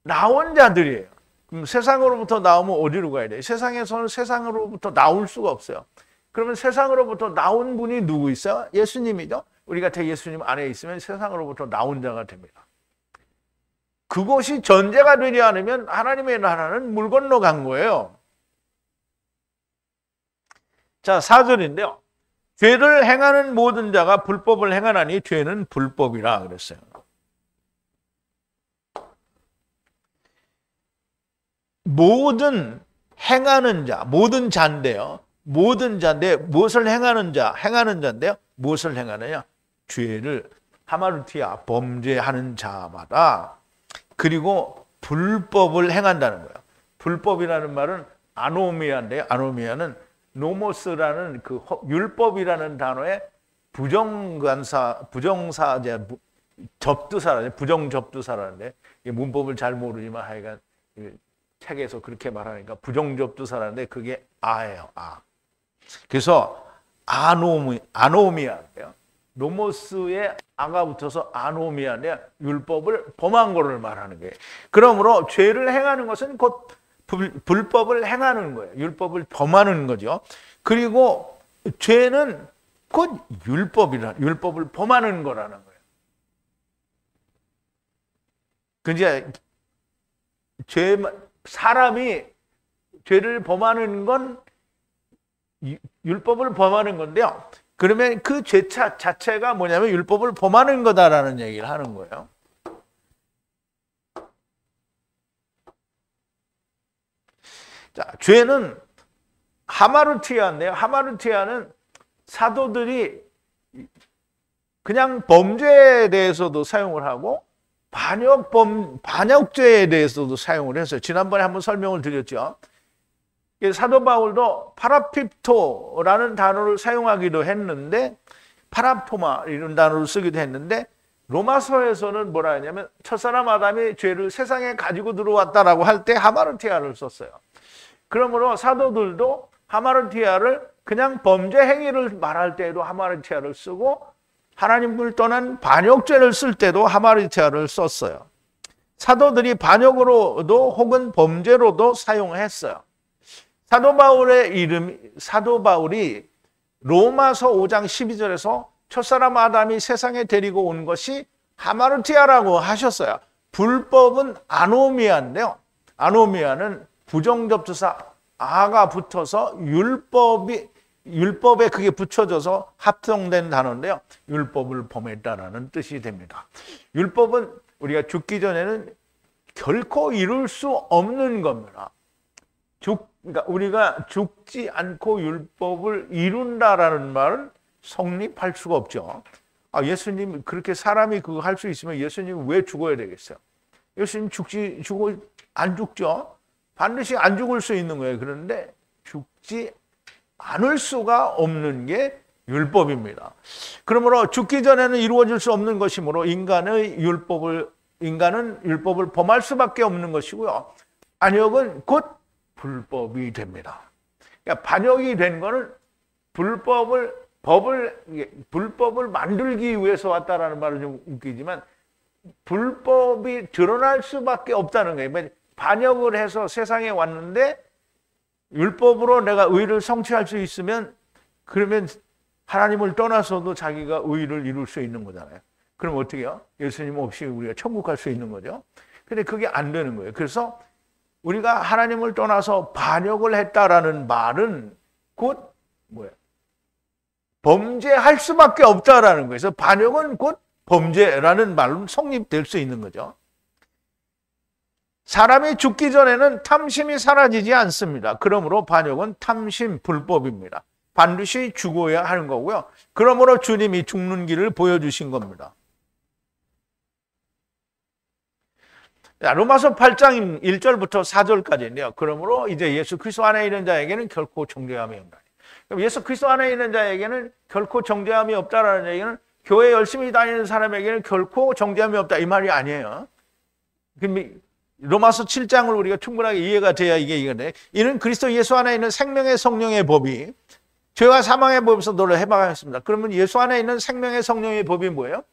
나온 자들이에요. 그럼 세상으로부터 나오면 어디로 가야 돼요? 세상에서는 세상으로부터 나올 수가 없어요. 그러면 세상으로부터 나온 분이 누구 있어요? 예수님이죠. 우리가 예수님 안에 있으면 세상으로부터 나온 자가 됩니다. 그것이 전제가 되지 않으면 하나님의 나라는 물 건너간 거예요. 자, 4절인데요. 죄를 행하는 모든 자가 불법을 행하나니 죄는 불법이라 그랬어요. 모든 행하는 자, 모든 자인데요. 모든 자인데 무엇을 행하는 자, 행하는 자인데요. 무엇을 행하느냐? 죄를, 하마루티아, 범죄하는 자마다, 그리고 불법을 행한다는 거예요. 불법이라는 말은 아노미아인데요. 아노미아는 노모스라는 그 율법이라는 단어의 부정사자, 접두사라는, 부정접두사라는데, 문법을 잘 모르지만 하여간 책에서 그렇게 말하니까 부정접두사라는데 그게 아예요. 아. 그래서 아노미아인데요. 노모스에 아가 붙어서 아노미아인데 율법을 범한 거를 말하는 거예요. 그러므로 죄를 행하는 것은 곧 불법을 행하는 거예요. 율법을 범하는 거죠. 그리고 죄는 곧 율법을 범하는 거라는 거예요. 그러니까 사람이 죄를 범하는 건 율법을 범하는 건데요. 그러면 그 죄 자체가 뭐냐면 율법을 범하는 거다라는 얘기를 하는 거예요. 자, 죄는 하마르티아인데요. 하마르티아는 사도들이 그냥 범죄에 대해서도 사용을 하고 반역죄에 대해서도 사용을 했어요. 지난번에 한번 설명을 드렸죠. 사도 바울도 파라핍토라는 단어를 사용하기도 했는데, 파라토마 이런 단어를 쓰기도 했는데, 로마서에서는 뭐라 하냐면 첫사람 아담이 죄를 세상에 가지고 들어왔다라고 할 때 하마르티아를 썼어요. 그러므로 사도들도 하마르티아를 그냥 범죄 행위를 말할 때에도 하마르티아를 쓰고, 하나님을 떠난 반역죄를 쓸 때도 하마르티아를 썼어요. 사도들이 반역으로도 혹은 범죄로도 사용했어요. 사도 바울이 로마서 5장 12절에서 첫사람 아담이 세상에 데리고 온 것이 하마르티아라고 하셨어요. 불법은 아노미아인데요. 아노미아는 부정접두사 아가 붙어서 율법에 그게 붙여져서 합성된 단어인데요. 율법을 범했다라는 뜻이 됩니다. 율법은 우리가 죽기 전에는 결코 이룰 수 없는 겁니다. 그러니까 우리가 죽지 않고 율법을 이룬다라는 말은 성립할 수가 없죠. 예수님 그렇게 사람이 그거 할 수 있으면 예수님 왜 죽어야 되겠어요? 예수님 안 죽죠. 반드시 안 죽을 수 있는 거예요. 그런데 죽지 않을 수가 없는 게 율법입니다. 그러므로 죽기 전에는 이루어질 수 없는 것이므로 인간은 율법을 범할 수밖에 없는 것이고요. 반역은 곧 불법이 됩니다. 그러니까 반역이 된 거는 불법을 만들기 위해서 왔다라는 말은 좀 웃기지만 불법이 드러날 수밖에 없다는 거예요. 반역을 해서 세상에 왔는데 율법으로 내가 의를 성취할 수 있으면 그러면 하나님을 떠나서도 자기가 의를 이룰 수 있는 거잖아요. 그럼 어떻게 해요? 예수님 없이 우리가 천국 갈 수 있는 거죠. 근데 그게 안 되는 거예요. 그래서 우리가 하나님을 떠나서 반역을 했다라는 말은 곧 뭐예요? 범죄할 수밖에 없다라는 거예요. 그래서 반역은 곧 범죄라는 말로 성립될 수 있는 거죠. 사람이 죽기 전에는 탐심이 사라지지 않습니다. 그러므로 반역은 탐심, 불법입니다. 반드시 죽어야 하는 거고요. 그러므로 주님이 죽는 길을 보여주신 겁니다. 로마서 8장 1절부터 4절까지인데요. 그러므로 이제 예수 그리스도 안에 있는 자에게는 결코 정죄함이 없다. 그럼 예수 그리스도 안에 있는 자에게는 결코 정죄함이 없다라는 얘기는 교회 열심히 다니는 사람에게는 결코 정죄함이 없다 이 말이 아니에요. 로마서 7장을 우리가 충분하게 이해가 돼야 이게 이는 그리스도 예수 안에 있는 생명의 성령의 법이 죄와 사망의 법에서 너를 해방하였습니다. 그러면 예수 안에 있는 생명의 성령의 법이 뭐예요?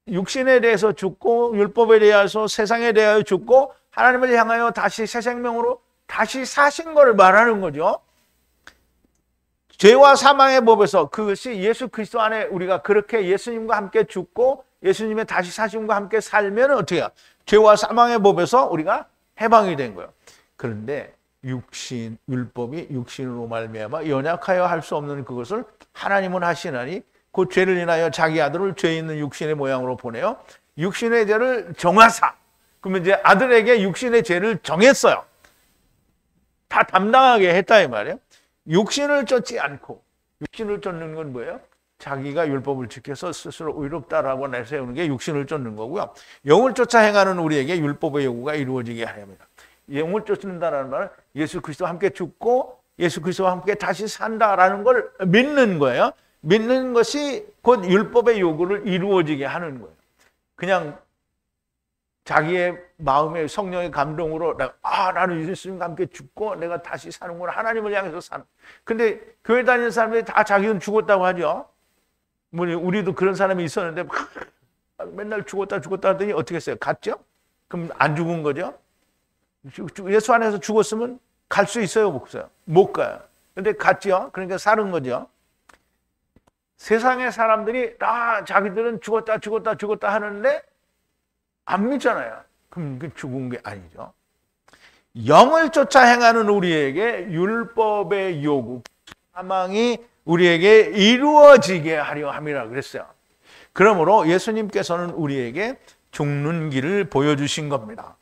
육신에 대해서 죽고 율법에 대해서 세상에 대하여 죽고 하나님을 향하여 다시 새 생명으로 다시 사신 걸 말하는 거죠. 죄와 사망의 법에서 그것이 예수 그리스도 안에 우리가 그렇게 예수님과 함께 죽고 예수님의 다시 사심과 함께 살면 어떻게 해요? 죄와 사망의 법에서 우리가 해방이 된 거예요. 그런데 율법이 육신으로 말미암아 연약하여 할 수 없는 그것을 하나님은 하시나니 그 죄를 인하여 자기 아들을 죄 있는 육신의 모양으로 보내요. 육신의 죄를 정하사. 그러면 이제 아들에게 육신의 죄를 정했어요. 다 담당하게 했다 이 말이에요. 육신을 쫓지 않고, 육신을 쫓는 건 뭐예요? 자기가 율법을 지켜서 스스로 의롭다라고 내세우는 게 육신을 쫓는 거고요. 영을 쫓아 행하는 우리에게 율법의 요구가 이루어지게 하렵니다. 영을 쫓는다는 말은 예수 그리스도와 함께 죽고 예수 그리스도와 함께 다시 산다라는 걸 믿는 거예요. 믿는 것이 곧 율법의 요구를 이루어지게 하는 거예요. 그냥 자기의 마음의 성령의 감동으로 나는 예수님과 함께 죽고 내가 다시 사는구나. 하나님을 향해서 사는. 근데 교회 다니는 사람들이 다 자기는 죽었다고 하죠. 우리도 그런 사람이 있었는데 맨날 죽었다 하더니 어떻게 했어요? 갔죠? 그럼 안 죽은 거죠? 예수 안에서 죽었으면 갈 수 있어요? 못 가요. 근데 갔죠? 그러니까 사는 거죠. 세상의 사람들이 다 자기들은 죽었다 하는데 안 믿잖아요. 그럼 그 죽은 게 아니죠. 영을 쫓아 행하는 우리에게 율법의 요구, 사망이 우리에게 이루어지게 하려 함이라 그랬어요. 그러므로 예수님께서는 우리에게 죽는 길을 보여주신 겁니다.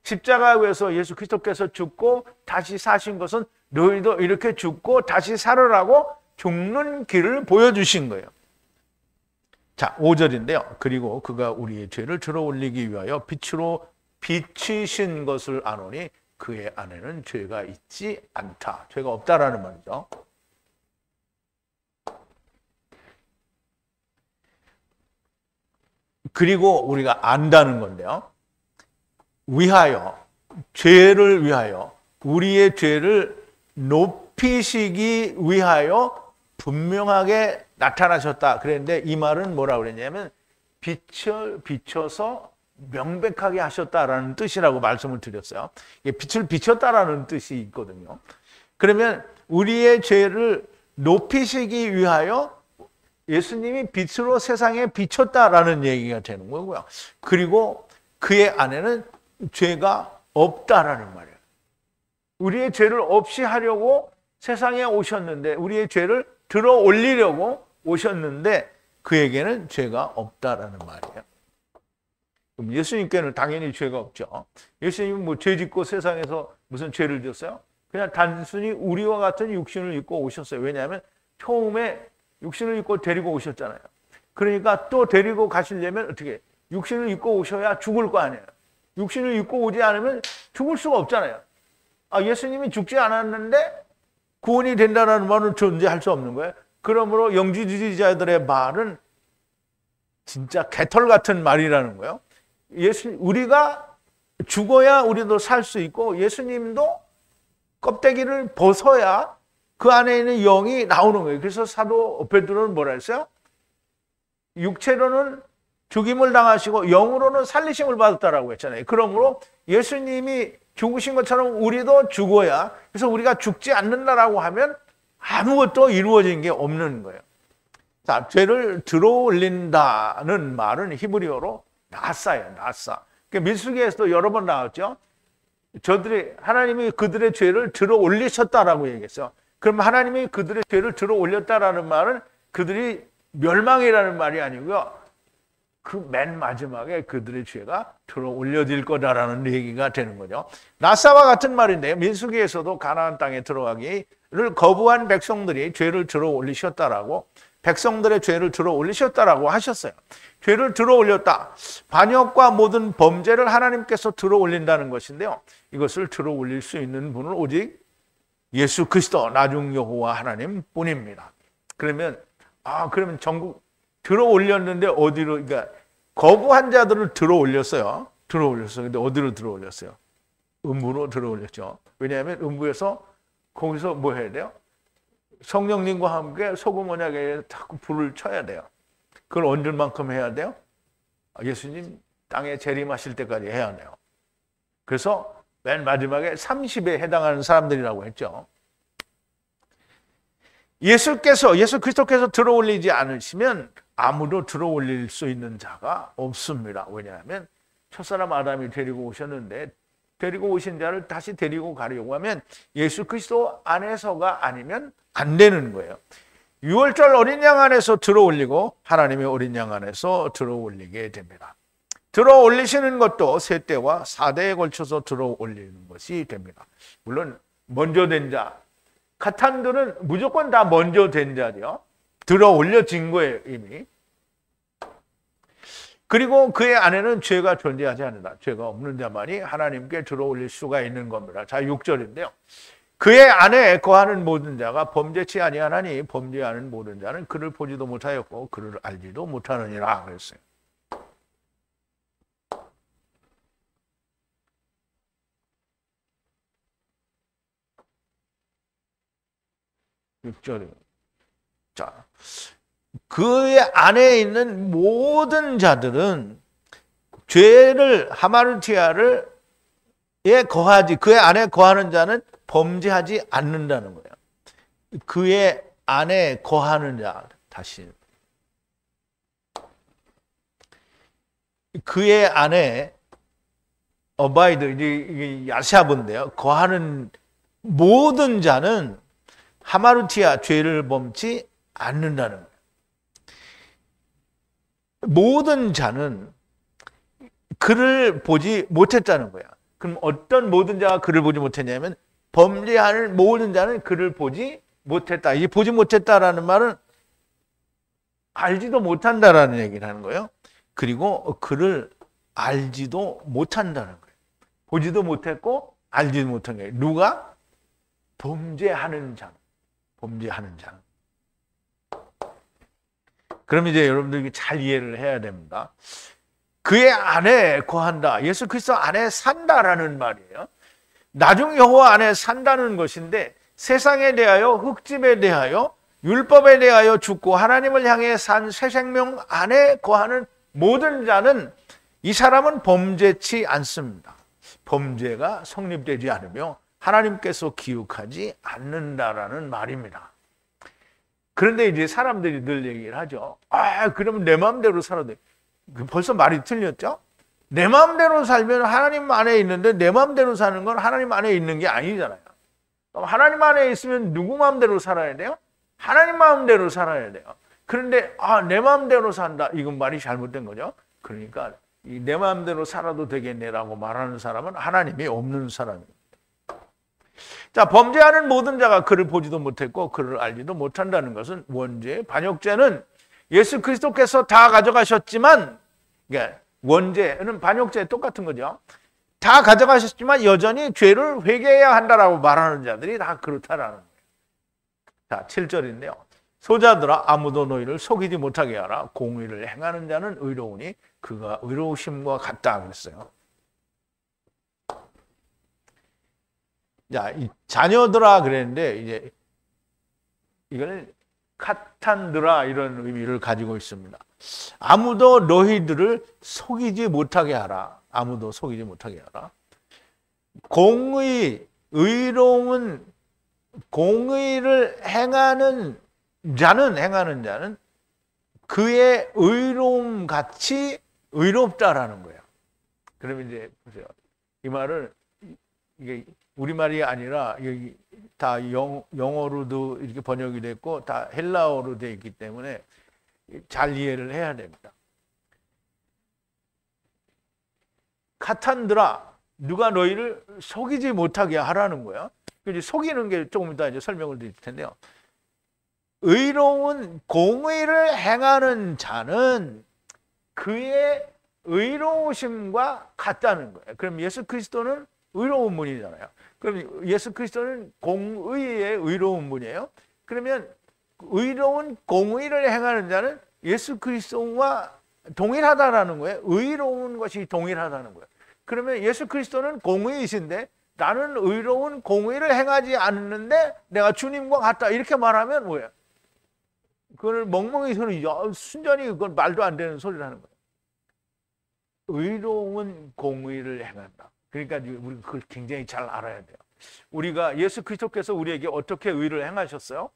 십자가에서 예수 그리스도께서 죽고 다시 사신 것은 너희도 이렇게 죽고 다시 살으라고 죽는 길을 보여주신 거예요. 자, 5절인데요. 그리고 그가 우리의 죄를 들어 올리기 위하여 빛으로 비치신 것을 아노니 그의 안에는 죄가 있지 않다. 죄가 없다라는 말이죠. 그리고 우리가 안다는 건데요. 위하여, 죄를 위하여, 우리의 죄를 높이시기 위하여 분명하게 나타나셨다. 그랬는데 이 말은 뭐라고 그랬냐면 빛을 비춰서 명백하게 하셨다라는 뜻이라고 말씀을 드렸어요. 빛을 비췄다라는 뜻이 있거든요. 그러면 우리의 죄를 높이시기 위하여 예수님이 빛으로 세상에 비쳤다라는 얘기가 되는 거고요. 그리고 그의 안에는 죄가 없다라는 말이에요. 우리의 죄를 없이 하려고 세상에 오셨는데, 우리의 죄를 들어 올리려고 오셨는데 그에게는 죄가 없다라는 말이에요. 그럼 예수님께는 당연히 죄가 없죠. 예수님은 뭐 죄 짓고 세상에서 무슨 죄를 졌어요? 그냥 단순히 우리와 같은 육신을 입고 오셨어요. 왜냐하면 처음에 육신을 입고 데리고 오셨잖아요. 그러니까 또 데리고 가시려면 어떻게? 육신을 입고 오셔야 죽을 거 아니에요. 육신을 입고 오지 않으면 죽을 수가 없잖아요. 예수님이 죽지 않았는데 구원이 된다는 말은 존재할 수 없는 거예요. 그러므로 영지주의자들의 말은 진짜 개털 같은 말이라는 거예요. 우리가 죽어야 우리도 살 수 있고 예수님도 껍데기를 벗어야 그 안에 있는 영이 나오는 거예요. 그래서 사도 베드로는 뭐라 했어요? 육체로는 죽임을 당하시고 영으로는 살리심을 받았다라고 했잖아요. 그러므로 예수님이 죽으신 것처럼 우리도 죽어야, 그래서 우리가 죽지 않는다라고 하면 아무것도 이루어진 게 없는 거예요. 자, 죄를 들어 올린다는 말은 히브리어로 나사예요. 나사. 민수기에서도 여러 번 나왔죠. 하나님이 그들의 죄를 들어 올리셨다라고 얘기했어요. 그럼 하나님이 그들의 죄를 들어 올렸다라는 말은 그들이 멸망이라는 말이 아니고요. 그 맨 마지막에 그들의 죄가 들어 올려질 거다라는 얘기가 되는 거죠. 나사와 같은 말인데요. 민수기에서도 가나안 땅에 들어가기를 거부한 백성들이 죄를 들어 올리셨다라고, 백성들의 죄를 들어 올리셨다라고 하셨어요. 죄를 들어 올렸다. 반역과 모든 범죄를 하나님께서 들어 올린다는 것인데요. 이것을 들어 올릴 수 있는 분은 오직 예수 그리스도 나중 여호와 하나님 뿐입니다. 그러면 전국 들어 올렸는데 어디로? 그러니까 거부한 자들을 들어 올렸어요. 들어 올렸어요. 근데 어디로 들어 올렸어요? 음부로 들어 올렸죠. 왜냐하면 음부에서 거기서 뭐 해야 돼요? 성령님과 함께 소금 언약에 자꾸 불을 쳐야 돼요. 그걸 얹을 만큼 해야 돼요? 예수님 땅에 재림하실 때까지 해야 돼요. 그래서 맨 마지막에 30에 해당하는 사람들이라고 했죠. 예수 그리스도께서 들어 올리지 않으시면 아무도 들어 올릴 수 있는 자가 없습니다. 왜냐하면 첫사람 아담이 데리고 오셨는데 데리고 오신 자를 다시 데리고 가려고 하면 예수 그리스도 안에서가 아니면 안 되는 거예요. 6월절 어린 양 안에서 들어 올리고 하나님의 어린 양 안에서 들어 올리게 됩니다. 들어 올리시는 것도 세 때와 4대에 걸쳐서 들어 올리는 것이 됩니다. 물론 먼저 된 자, 가탄들은 무조건 다 먼저 된 자죠. 들어 올려진 거예요, 이미. 그리고 그의 안에는 죄가 존재하지 않는다. 죄가 없는 자만이 하나님께 들어 올릴 수가 있는 겁니다. 자, 6절인데요. 그의 안에 거하는 모든 자가 범죄치 아니하나니 범죄하는 모든 자는 그를 보지도 못하였고 그를 알지도 못하느니라 그랬어요. 6절이에요. 자, 그의 안에 있는 모든 자들은 죄를 하마르티아를 거하지, 그의 안에 거하는 자는 범죄하지 않는다는 거예요. 그의 안에 거하는 자, 다시 그의 안에 어바이드, 이게 야샤브인데요. 거하는 모든 자는 하마르티아, 죄를 범치 않는다는 거예요. 모든 자는 그를 보지 못했다는 거야. 그럼 어떤 모든 자가 그를 보지 못했냐면 범죄하는 모든 자는 그를 보지 못했다. 이 보지 못했다라는 말은 알지도 못한다라는 얘기를 하는 거예요. 그리고 그를 알지도 못한다는 거예요. 보지도 못했고 알지도 못한 거예요. 누가? 범죄하는 자. 범죄하는 자. 그럼 이제 여러분들이 잘 이해를 해야 됩니다. 그의 안에 거한다. 예수 그리스도 안에 산다라는 말이에요. 나중 여호와 안에 산다는 것인데 세상에 대하여 흙집에 대하여 율법에 대하여 죽고 하나님을 향해 산 새 생명 안에 거하는 모든 자는 이 사람은 범죄치 않습니다. 범죄가 성립되지 않으며 하나님께서 기억하지 않는다라는 말입니다. 그런데 이제 사람들이 늘 얘기를 하죠. 그러면 내 마음대로 살아도 돼. 벌써 말이 틀렸죠? 내 마음대로 살면 하나님 안에 있는데 내 마음대로 사는 건 하나님 안에 있는 게 아니잖아요. 하나님 안에 있으면 누구 마음대로 살아야 돼요? 하나님 마음대로 살아야 돼요. 그런데 내 마음대로 산다. 이건 말이 잘못된 거죠. 그러니까 내 마음대로 살아도 되겠네라고 말하는 사람은 하나님이 없는 사람입니다. 자, 범죄하는 모든 자가 그를 보지도 못했고 그를 알지도 못한다는 것은 원죄, 반역죄는 예수 그리스도께서 다 가져가셨지만, 그러니까 원죄는 반역죄 똑같은 거죠. 다 가져가셨지만 여전히 죄를 회개해야 한다라고 말하는 자들이 다 그렇다라는 거예요. 자, 7절인데요. 소자들아 아무도 너희를 속이지 못하게 하라. 공의를 행하는 자는 의로우니 그가 의로우심과 같다 그랬어요. 자, 이 자녀들아 그랬는데 이제 이거는 카탄드라 이런 의미를 가지고 있습니다. 아무도 너희들을 속이지 못하게 하라. 아무도 속이지 못하게 하라. 의로운 공의를 행하는 자는 그의 의로움 같이 의롭다라는 거예요. 그러면 이제 보세요. 이 말은 이게 우리말이 아니라 여기 다 영어로도 이렇게 번역이 됐고 다 헬라어로 되어 있기 때문에 잘 이해를 해야 됩니다. 카탄드라, 누가 너희를 속이지 못하게 하라는 거야. 이제 속이는 게 조금 이따 이제 설명을 드릴 텐데요. 의로운 공의를 행하는 자는 그의 의로우심과 같다는 거예요. 그럼 예수 그리스도는 의로운 분이잖아요. 그럼 예수 그리스도는 공의의 의로운 분이에요. 그러면 의로운 공의를 행하는 자는 예수 그리스도와 동일하다라는 거예요. 의로운 것이 동일하다는 거예요. 그러면 예수 그리스도는 공의이신데 나는 의로운 공의를 행하지 않는데 내가 주님과 같다 이렇게 말하면 뭐예요? 그걸 멍멍이 소리, 순전히 그건 말도 안 되는 소리라는 거예요. 의로운 공의를 행한다. 그러니까 우리 그걸 굉장히 잘 알아야 돼요. 우리가 예수 그리스도께서 우리에게 어떻게 의를 행하셨어요?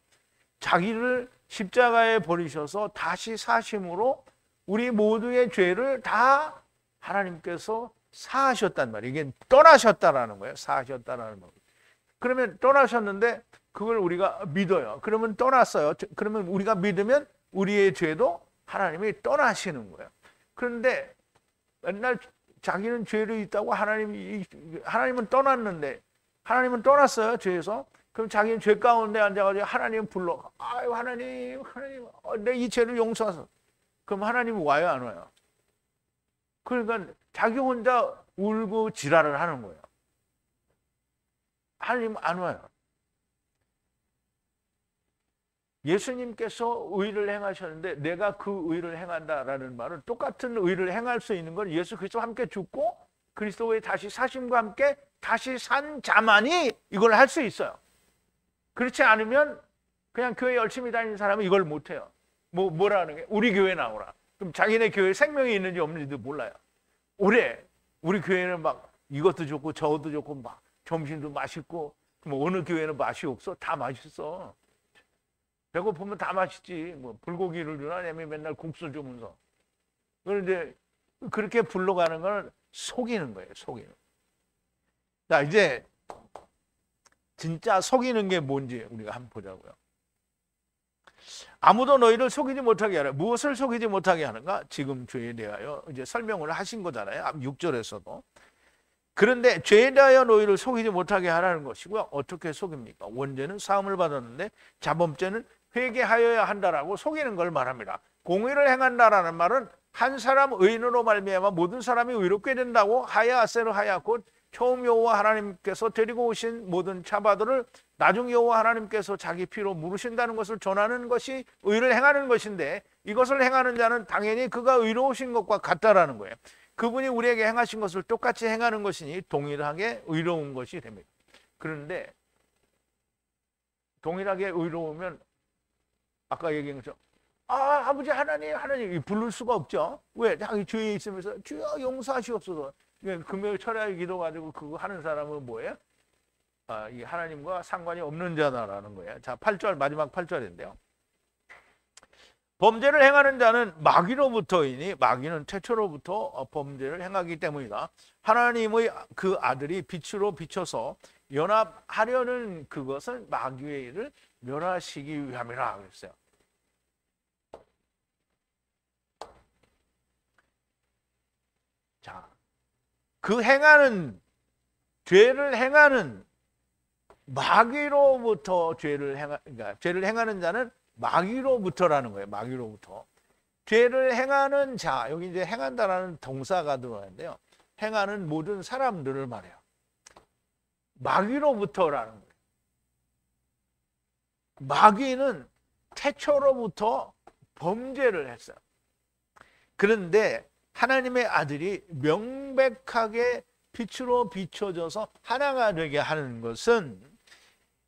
자기를 십자가에 버리셔서 다시 사심으로 우리 모두의 죄를 다 하나님께서 사하셨단 말이에요. 이게 떠나셨다라는 거예요. 사하셨다라는 거. 그러면 떠나셨는데 그걸 우리가 믿어요. 그러면 떠났어요. 그러면 우리가 믿으면 우리의 죄도 하나님이 떠나시는 거예요. 그런데 맨날 자기는 죄를 있다고 하나님은 떠났는데 하나님은 떠났어요. 죄에서. 그럼 자기는 죄 가운데 앉아가지고 하나님 불러. 아유 하나님 내 이 죄를 용서하소서. 그럼 하나님이 와요 안 와요? 그러니까 자기 혼자 울고 지랄을 하는 거예요. 하나님 안 와요. 예수님께서 의를 행하셨는데 내가 그 의를 행한다라는 말은 똑같은 의를 행할 수 있는 건 예수 그리스도와 함께 죽고 그리스도의 다시 사심과 함께 다시 산 자만이 이걸 할 수 있어요. 그렇지 않으면 그냥 교회 열심히 다니는 사람은 이걸 못해요. 뭐라는 게 우리 교회 나오라. 그럼 자기네 교회에 생명이 있는지 없는지도 몰라요. 우리 교회는 막 이것도 좋고 저것도 좋고 막 점심도 맛있고 뭐 어느 교회는 맛이 없어? 다 맛있어. 배고프면 다 맛있지. 뭐 불고기를 주나 아니면 맨날 국수를 주면서. 그런데 그렇게 불러가는 건 속이는 거예요. 속이는. 자 이제 진짜 속이는 게 뭔지 우리가 한번 보자고요. 아무도 너희를 속이지 못하게 하라. 무엇을 속이지 못하게 하는가? 지금 죄에 대하여 이제 설명을 하신 거잖아요. 6절에서도. 그런데 죄에 대하여 너희를 속이지 못하게 하라는 것이고요. 어떻게 속입니까? 원죄는 사함을 받았는데 자범죄는 회개하여야 한다라고 속이는 걸 말합니다. 공의를 행한다라는 말은 한 사람 의인으로 말미암아 모든 사람이 의롭게 된다고 하야 아세로 하야 곧 처음 여호와 하나님께서 데리고 오신 모든 자바들을 나중 여호와 하나님께서 자기 피로 물으신다는 것을 전하는 것이 의를 행하는 것인데, 이것을 행하는 자는 당연히 그가 의로우신 것과 같다라는 거예요. 그분이 우리에게 행하신 것을 똑같이 행하는 것이니 동일하게 의로운 것이 됩니다. 그런데 동일하게 의로우면 아까 얘기한 것처럼 아버지 하나님 부를 수가 없죠. 왜? 자기 죄에 있으면서 주여 용서하시옵소서. 금요일 철야의 기도 가지고 그거 하는 사람은 뭐예요? 이 하나님과 상관이 없는 자다라는 거예요. 자, 8절 마지막 8절인데요. 범죄를 행하는 자는 마귀로부터이니 마귀는 태초로부터 범죄를 행하기 때문이다. 하나님의 그 아들이 빛으로 비춰서 연합하려는 그것은 마귀의 일을 멸하시기 위함이라 그랬어요. 자, 그 행하는 죄를 행하는 마귀로부터 그러니까 죄를 행하는 자는 마귀로부터라는 거예요. 마귀로부터. 죄를 행하는 자, 여기 이제 행한다라는 동사가 들어가는데요. 행하는 모든 사람들을 말해요. 마귀로부터라는 거예요. 마귀는 태초로부터 범죄를 했어요. 그런데 하나님의 아들이 명백하게 빛으로 비춰져서 하나가 되게 하는 것은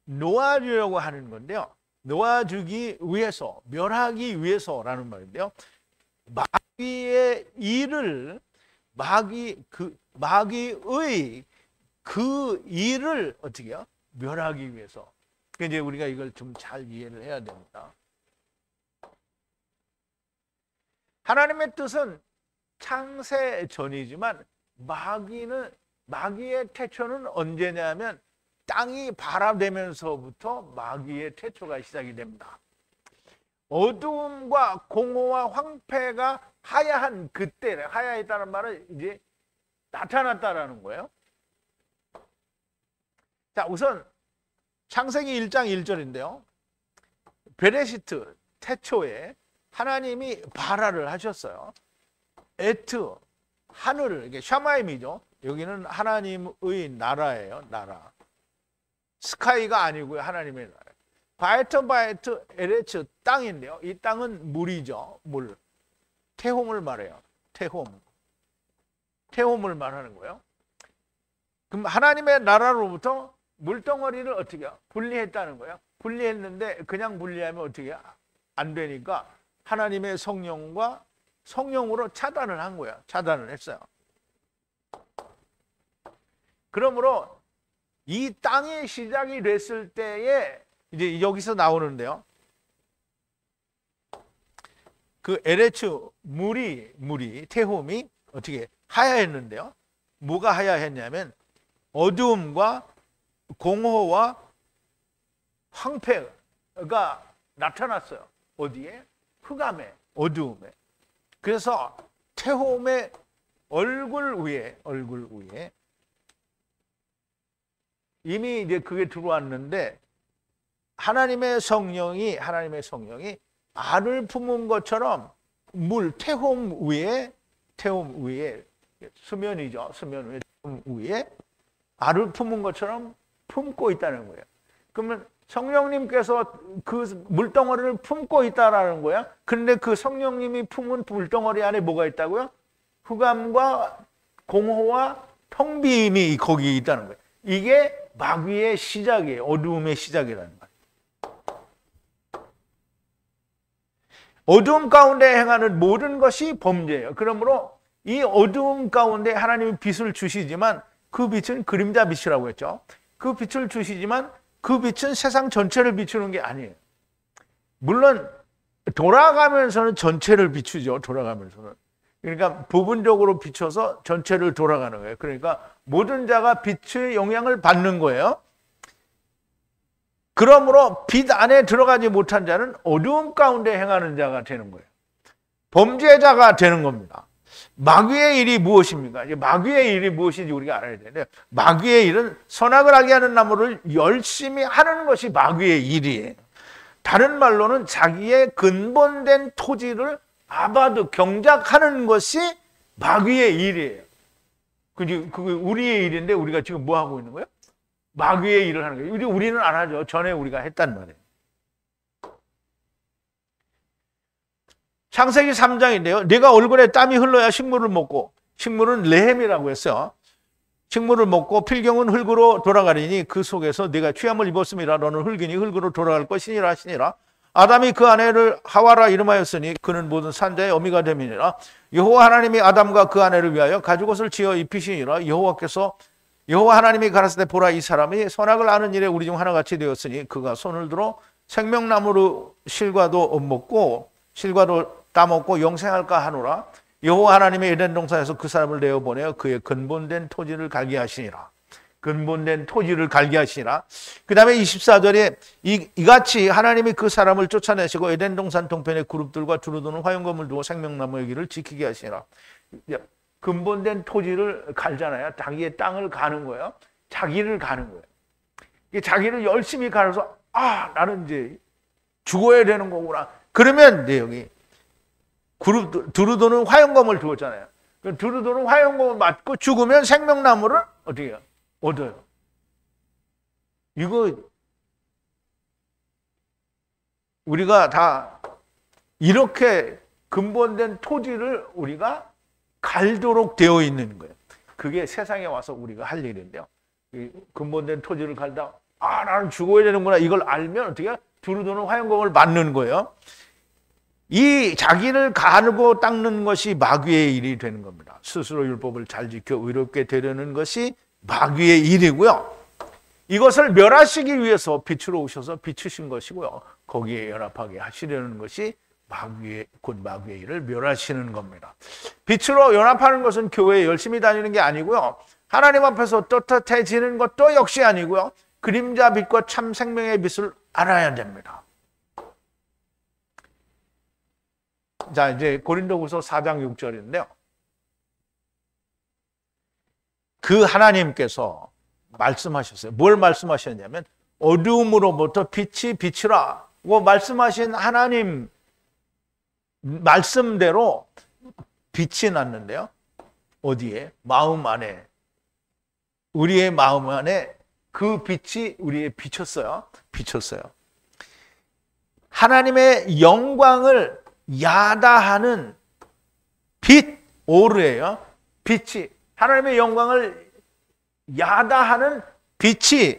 놓아주려고 하는 건데요. 놓아주기 위해서, 멸하기 위해서라는 말인데요. 마귀의 일을, 마귀의 그 일을 어떻게 해요? 멸하기 위해서. 이제 우리가 이걸 좀 잘 이해를 해야 됩니다. 하나님의 뜻은 창세 전이지만 마귀의 태초는 언제냐면 땅이 발화되면서부터 마귀의 태초가 시작이 됩니다. 어두움과 공허와 황폐가 하야한 그때, 하야했다는 말은 이제 나타났다라는 거예요. 자, 우선 창세기 1장 1절인데요. 베레시트, 태초에 하나님이 발화를 하셨어요. 에트, 하늘을, 이게 샤마임이죠. 여기는 하나님의 나라예요. 나라. 스카이가 아니고요. 하나님의 나라. 바에트 에레츠, 땅인데요. 이 땅은 물이죠. 물. 태홈을 말해요. 태홈을 말하는 거예요. 그럼 하나님의 나라로부터 물덩어리를 어떻게 해요? 분리했다는 거예요. 분리했는데 그냥 분리하면 어떻게 해요? 안 되니까 하나님의 성령으로 차단을 한 거예요. 차단을 했어요. 그러므로 이 땅이 시작이 됐을 때에 이제 여기서 나오는데요. 그 에레츠 물이 태홈이 어떻게 하야했는데요. 뭐가 하야했냐면 어두움과 공허와 황폐가 나타났어요. 어디에? 흑암에, 어두움에. 그래서 태홈의 얼굴 위에 이미 이제 그게 들어왔는데 하나님의 성령이 알을 품은 것처럼 태홈 위에 수면이죠. 수면 위에 알을 품은 것처럼 품고 있다는 거예요. 그러면 성령님께서 그 물덩어리를 품고 있다라는 거야. 그런데 그 성령님이 품은 물덩어리 안에 뭐가 있다고요? 흑암과 공허와 텅 빈이 거기 있다는 거예요. 이게 마귀의 시작이에요. 어두움의 시작이라는 거예요. 어두움 가운데 행하는 모든 것이 범죄예요. 그러므로 이 어두움 가운데 하나님이 빛을 주시지만 그 빛은 그림자 빛이라고 했죠. 그 빛을 주시지만 그 빛은 세상 전체를 비추는 게 아니에요. 물론 돌아가면서는 전체를 비추죠. 돌아가면서는. 그러니까 부분적으로 비춰서 전체를 돌아가는 거예요. 그러니까 모든 자가 빛의 영향을 받는 거예요. 그러므로 빛 안에 들어가지 못한 자는 어두움 가운데 행하는 자가 되는 거예요. 범죄자가 되는 겁니다. 마귀의 일이 무엇입니까? 마귀의 일이 무엇인지 우리가 알아야 되는데, 마귀의 일은 선악을 알게 하는 나무를 열심히 하는 것이 마귀의 일이에요. 다른 말로는 자기의 근본된 토지를 아바드 경작하는 것이 마귀의 일이에요. 그게 우리의 일인데 우리가 지금 뭐 하고 있는 거예요? 마귀의 일을 하는 거예요. 우리는 안 하죠. 전에 우리가 했단 말이에요. 창세기 3장인데요. 네가 얼굴에 땀이 흘러야 식물을 먹고, 식물은 레헴이라고 했어요. 식물을 먹고 필경은 흙으로 돌아가리니 그 속에서 네가 취함을 입었음이라. 너는 흙이니 흙으로 돌아갈 것이니라 하시니라. 아담이 그 아내를 하와라 이름하였으니 그는 모든 산자의 어미가 됨이니라. 여호와 하나님이 아담과 그 아내를 위하여 가죽옷을 지어 입히시니라. 여호와 하나님이 가라사대 보라, 이 사람이 선악을 아는 일에 우리 중 하나같이 되었으니 그가 손을 들어 생명나무로 실과도 먹고 실과도 따먹고 영생할까 하노라. 여호와 하나님이 에덴 동산에서 그 사람을 내어보내어 그의 근본된 토지를 갈게 하시니라. 근본된 토지를 갈게 하시니라. 그 다음에 24절에 이같이 하나님이 그 사람을 쫓아내시고 에덴 동산 동편에 그룹들과 두루도는 화용검을 두고 생명나무의 길을 지키게 하시니라. 근본된 토지를 갈잖아요. 자기의 땅을 가는 거예요. 자기를 가는 거예요. 자기를 열심히 갈아서 나는 이제 죽어야 되는 거구나. 그러면 여기 두루도는 화용검을 두었잖아요. 두루도는 화용검을 맞고 죽으면 생명나무를 어떻게 해요? 얻어요. 이거 우리가 다 이렇게 근본된 토지를 우리가 갈도록 되어 있는 거예요. 그게 세상에 와서 우리가 할 일인데요. 근본된 토지를 갈다 나는 죽어야 되는구나. 이걸 알면 어떻게 해요? 두루도는 화용검을 맞는 거예요. 이 자기를 가르고 닦는 것이 마귀의 일이 되는 겁니다. 스스로 율법을 잘 지켜 의롭게 되려는 것이 마귀의 일이고요. 이것을 멸하시기 위해서 빛으로 오셔서 비추신 것이고요. 거기에 연합하게 하시려는 것이 곧 마귀의 일을 멸하시는 겁니다. 빛으로 연합하는 것은 교회에 열심히 다니는 게 아니고요. 하나님 앞에서 떳떳해지는 것도 역시 아니고요. 그림자 빛과 참 생명의 빛을 알아야 됩니다. 자, 이제 고린도후서 4장 6절인데요. 그 하나님께서 말씀하셨어요. 뭘 말씀하셨냐면 어두움으로부터 빛이 비치라고 말씀하신 하나님 말씀대로 빛이 났는데요. 어디에? 마음 안에. 우리의 마음 안에 그 빛이 우리의 비쳤어요. 하나님의 영광을 야다하는 빛, 오르예요. 빛이 하나님의 영광을 야다하는 빛이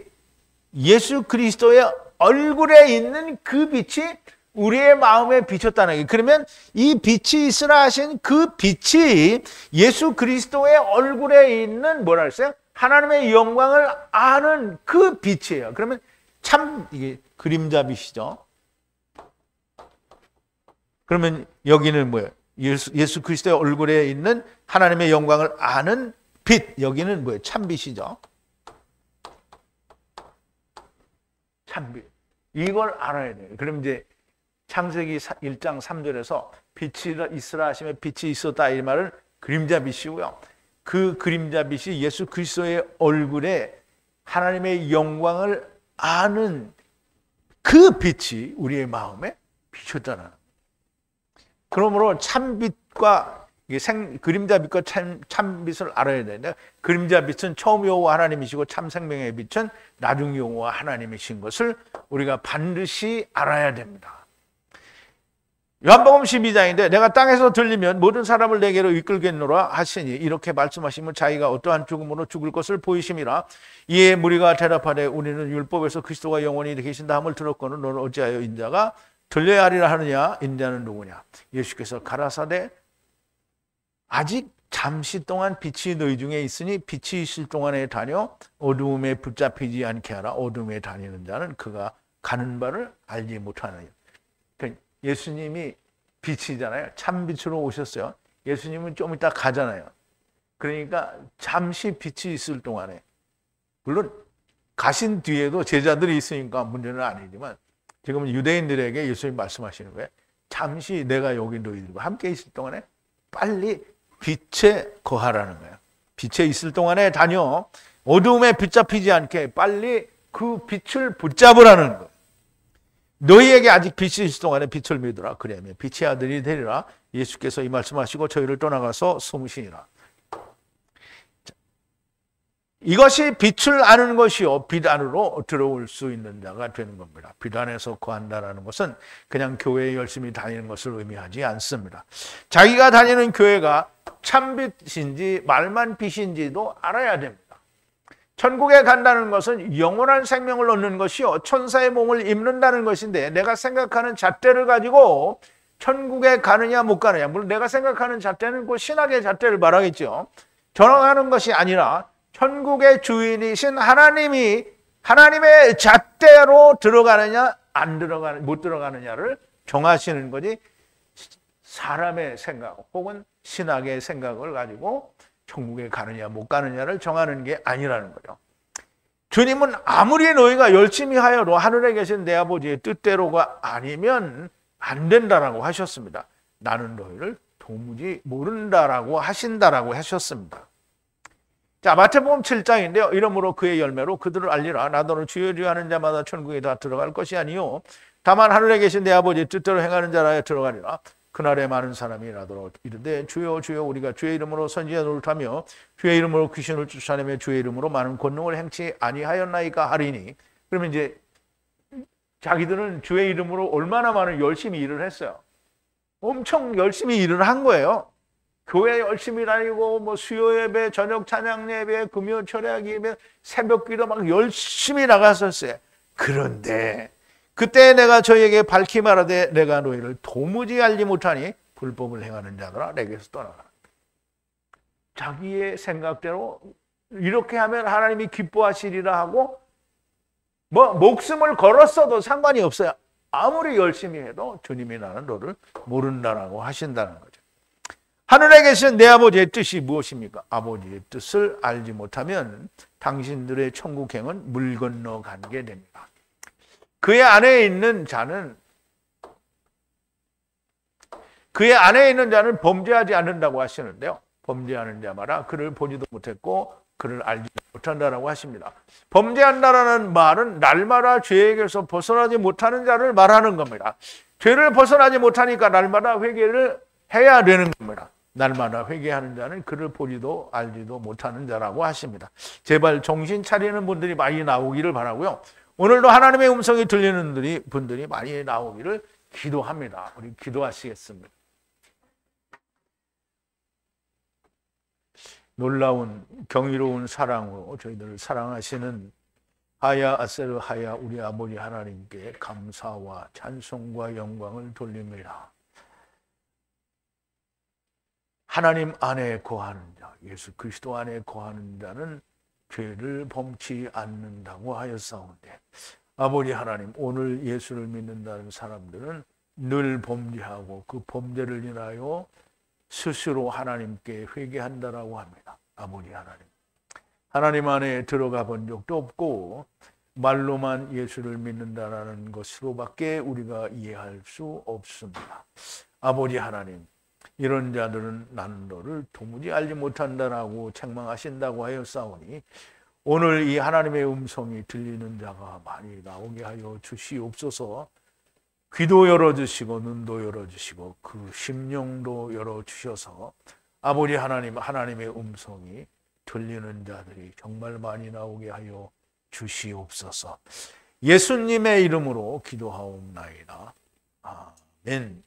예수 그리스도의 얼굴에 있는 그 빛이 우리의 마음에 비쳤다는 거예요. 그러면 이 빛이 있으라 하신 그 빛이 예수 그리스도의 얼굴에 있는 뭐라 했어요? 하나님의 영광을 아는 그 빛이에요. 그러면 참 이게 그림자 빛이죠. 그러면 여기는 뭐예요? 예수 그리스도의 얼굴에 있는 하나님의 영광을 아는 빛. 여기는 뭐예요? 참빛이죠. 참빛. 이걸 알아야 돼요. 그럼 이제 창세기 1장 3절에서 빛이 있으라 하시면 빛이 있었다 이 말은 그림자 빛이고요. 그 그림자 빛이 예수 그리스도의 얼굴에 하나님의 영광을 아는 그 빛이 우리의 마음에 비쳤잖아요. 그러므로 참빛과 그림자 빛과 참빛을 알아야 되는데, 그림자 빛은 처음 여호와 하나님이시고 참 생명의 빛은 나중 여호와 하나님이신 것을 우리가 반드시 알아야 됩니다. 요한복음 12장인데 내가 땅에서 들리면 모든 사람을 내게로 이끌겠노라 하시니 이렇게 말씀하시면 자기가 어떠한 죽음으로 죽을 것을 보이심이라. 이에 무리가 대답하되 우리는 율법에서 그리스도가 영원히 계신다 함을 들었거늘 너는 어찌하여 인자가 들려야 하리라 하느냐. 인자는 누구냐. 예수께서 가라사대 아직 잠시 동안 빛이 너희 중에 있으니 빛이 있을 동안에 다녀 어두움에 붙잡히지 않게 하라. 어두움에 다니는 자는 그가 가는 바를 알지 못하느냐. 그러니까 예수님이 빛이잖아요. 참빛으로 오셨어요. 예수님은 좀 이따 가잖아요. 그러니까 잠시 빛이 있을 동안에, 물론 가신 뒤에도 제자들이 있으니까 문제는 아니지만 지금 유대인들에게 예수님 말씀하시는 거예요. 잠시 내가 여기 너희들과 함께 있을 동안에 빨리 빛에 거하라는 거예요. 빛에 있을 동안에 다녀 어두움에 붙잡히지 않게 빨리 그 빛을 붙잡으라는 거예요. 너희에게 아직 빛이 있을 동안에 빛을 믿으라. 그러면 빛의 아들이 되리라. 예수께서 이 말씀하시고 저희를 떠나가서 숨으시니라. 이것이 빛을 아는 것이요, 빛 안으로 들어올 수 있는 자가 되는 겁니다. 빛 안에서 거한다는 것은 그냥 교회에 열심히 다니는 것을 의미하지 않습니다. 자기가 다니는 교회가 참빛인지 말만 빛인지도 알아야 됩니다. 천국에 간다는 것은 영원한 생명을 얻는 것이요, 천사의 몸을 입는다는 것인데, 내가 생각하는 잣대를 가지고 천국에 가느냐 못 가느냐, 물론 내가 생각하는 잣대는 그 신학의 잣대를 말하겠죠. 전화하는 것이 아니라 천국의 주인이신 하나님이 하나님의 잣대로 들어가느냐 못 들어가느냐를 정하시는 거지, 사람의 생각 혹은 신학의 생각을 가지고 천국에 가느냐 못 가느냐를 정하는 게 아니라는 거죠. 주님은 아무리 너희가 열심히 하여도 하늘에 계신 내 아버지의 뜻대로가 아니면 안 된다라고 하셨습니다. 나는 너희를 도무지 모른다라고 하신다라고 하셨습니다. 자, 마태복음 7장인데요. 이러므로 그의 열매로 그들을 알리라. 나더러 주여 주여 하는 자마다 천국에 다 들어갈 것이 아니요 다만 하늘에 계신 내 아버지의 뜻대로 행하는 자라야 들어가리라. 그날에 많은 사람이 나더러 이르되 주여 주여 우리가 주의 이름으로 선지자 노릇하며 주의 이름으로 귀신을 쫓아내며 주의 이름으로 많은 권능을 행치 아니하였나이까 하리니. 그러면 이제 자기들은 주의 이름으로 얼마나 많은 열심히 일을 했어요. 엄청 열심히 일을 한 거예요. 교회 열심히 다니고 뭐 수요 예배, 저녁 찬양 예배, 금요 철학 예배, 새벽 기도 막 열심히 나갔었어요. 그런데 그때 내가 저희에게 밝히 말하되 내가 너희를 도무지 알지 못하니 불법을 행하는 자들아 내게서 떠나가라. 자기의 생각대로 이렇게 하면 하나님이 기뻐하시리라 하고 뭐 목숨을 걸었어도 상관이 없어요. 아무리 열심히 해도 주님이 나는 너를 모른다라고 하신다는 거죠. 하늘에 계신 내 아버지의 뜻이 무엇입니까? 아버지의 뜻을 알지 못하면 당신들의 천국행은 물 건너가게 됩니다. 그의 안에 있는 자는 범죄하지 않는다고 하시는데요. 범죄하는 자마다 그를 보지도 못했고 그를 알지 못한다라고 하십니다. 범죄한다라는 말은 날마다 죄에게서 벗어나지 못하는 자를 말하는 겁니다. 죄를 벗어나지 못하니까 날마다 회개를 해야 되는 겁니다. 날마다 회개하는 자는 그를 보지도 알지도 못하는 자라고 하십니다. 제발 정신 차리는 분들이 많이 나오기를 바라고요. 오늘도 하나님의 음성이 들리는 분들이 많이 나오기를 기도합니다. 우리 기도하시겠습니다. 놀라운 경이로운 사랑으로 저희들을 사랑하시는 하야 아세르 하야 우리 아버지 하나님께 감사와 찬송과 영광을 돌립니다. 하나님 안에 거하는 자, 예수 그리스도 안에 거하는 자는 죄를 범치 않는다고 하였사온데, 아버지 하나님, 오늘 예수를 믿는다는 사람들은 늘 범죄하고 그 범죄를 인하여 스스로 하나님께 회개한다라고 합니다. 아버지 하나님 안에 들어가 본 적도 없고 말로만 예수를 믿는다라는 것으로밖에 우리가 이해할 수 없습니다. 아버지 하나님, 이런 자들은 나는 너를 도무지 알지 못한다라고 책망하신다고 하였사오니 오늘 이 하나님의 음성이 들리는 자가 많이 나오게 하여 주시옵소서. 귀도 열어주시고 눈도 열어주시고 그 심령도 열어주셔서 아버지 하나님, 하나님의 음성이 들리는 자들이 정말 많이 나오게 하여 주시옵소서. 예수님의 이름으로 기도하옵나이다. 아멘.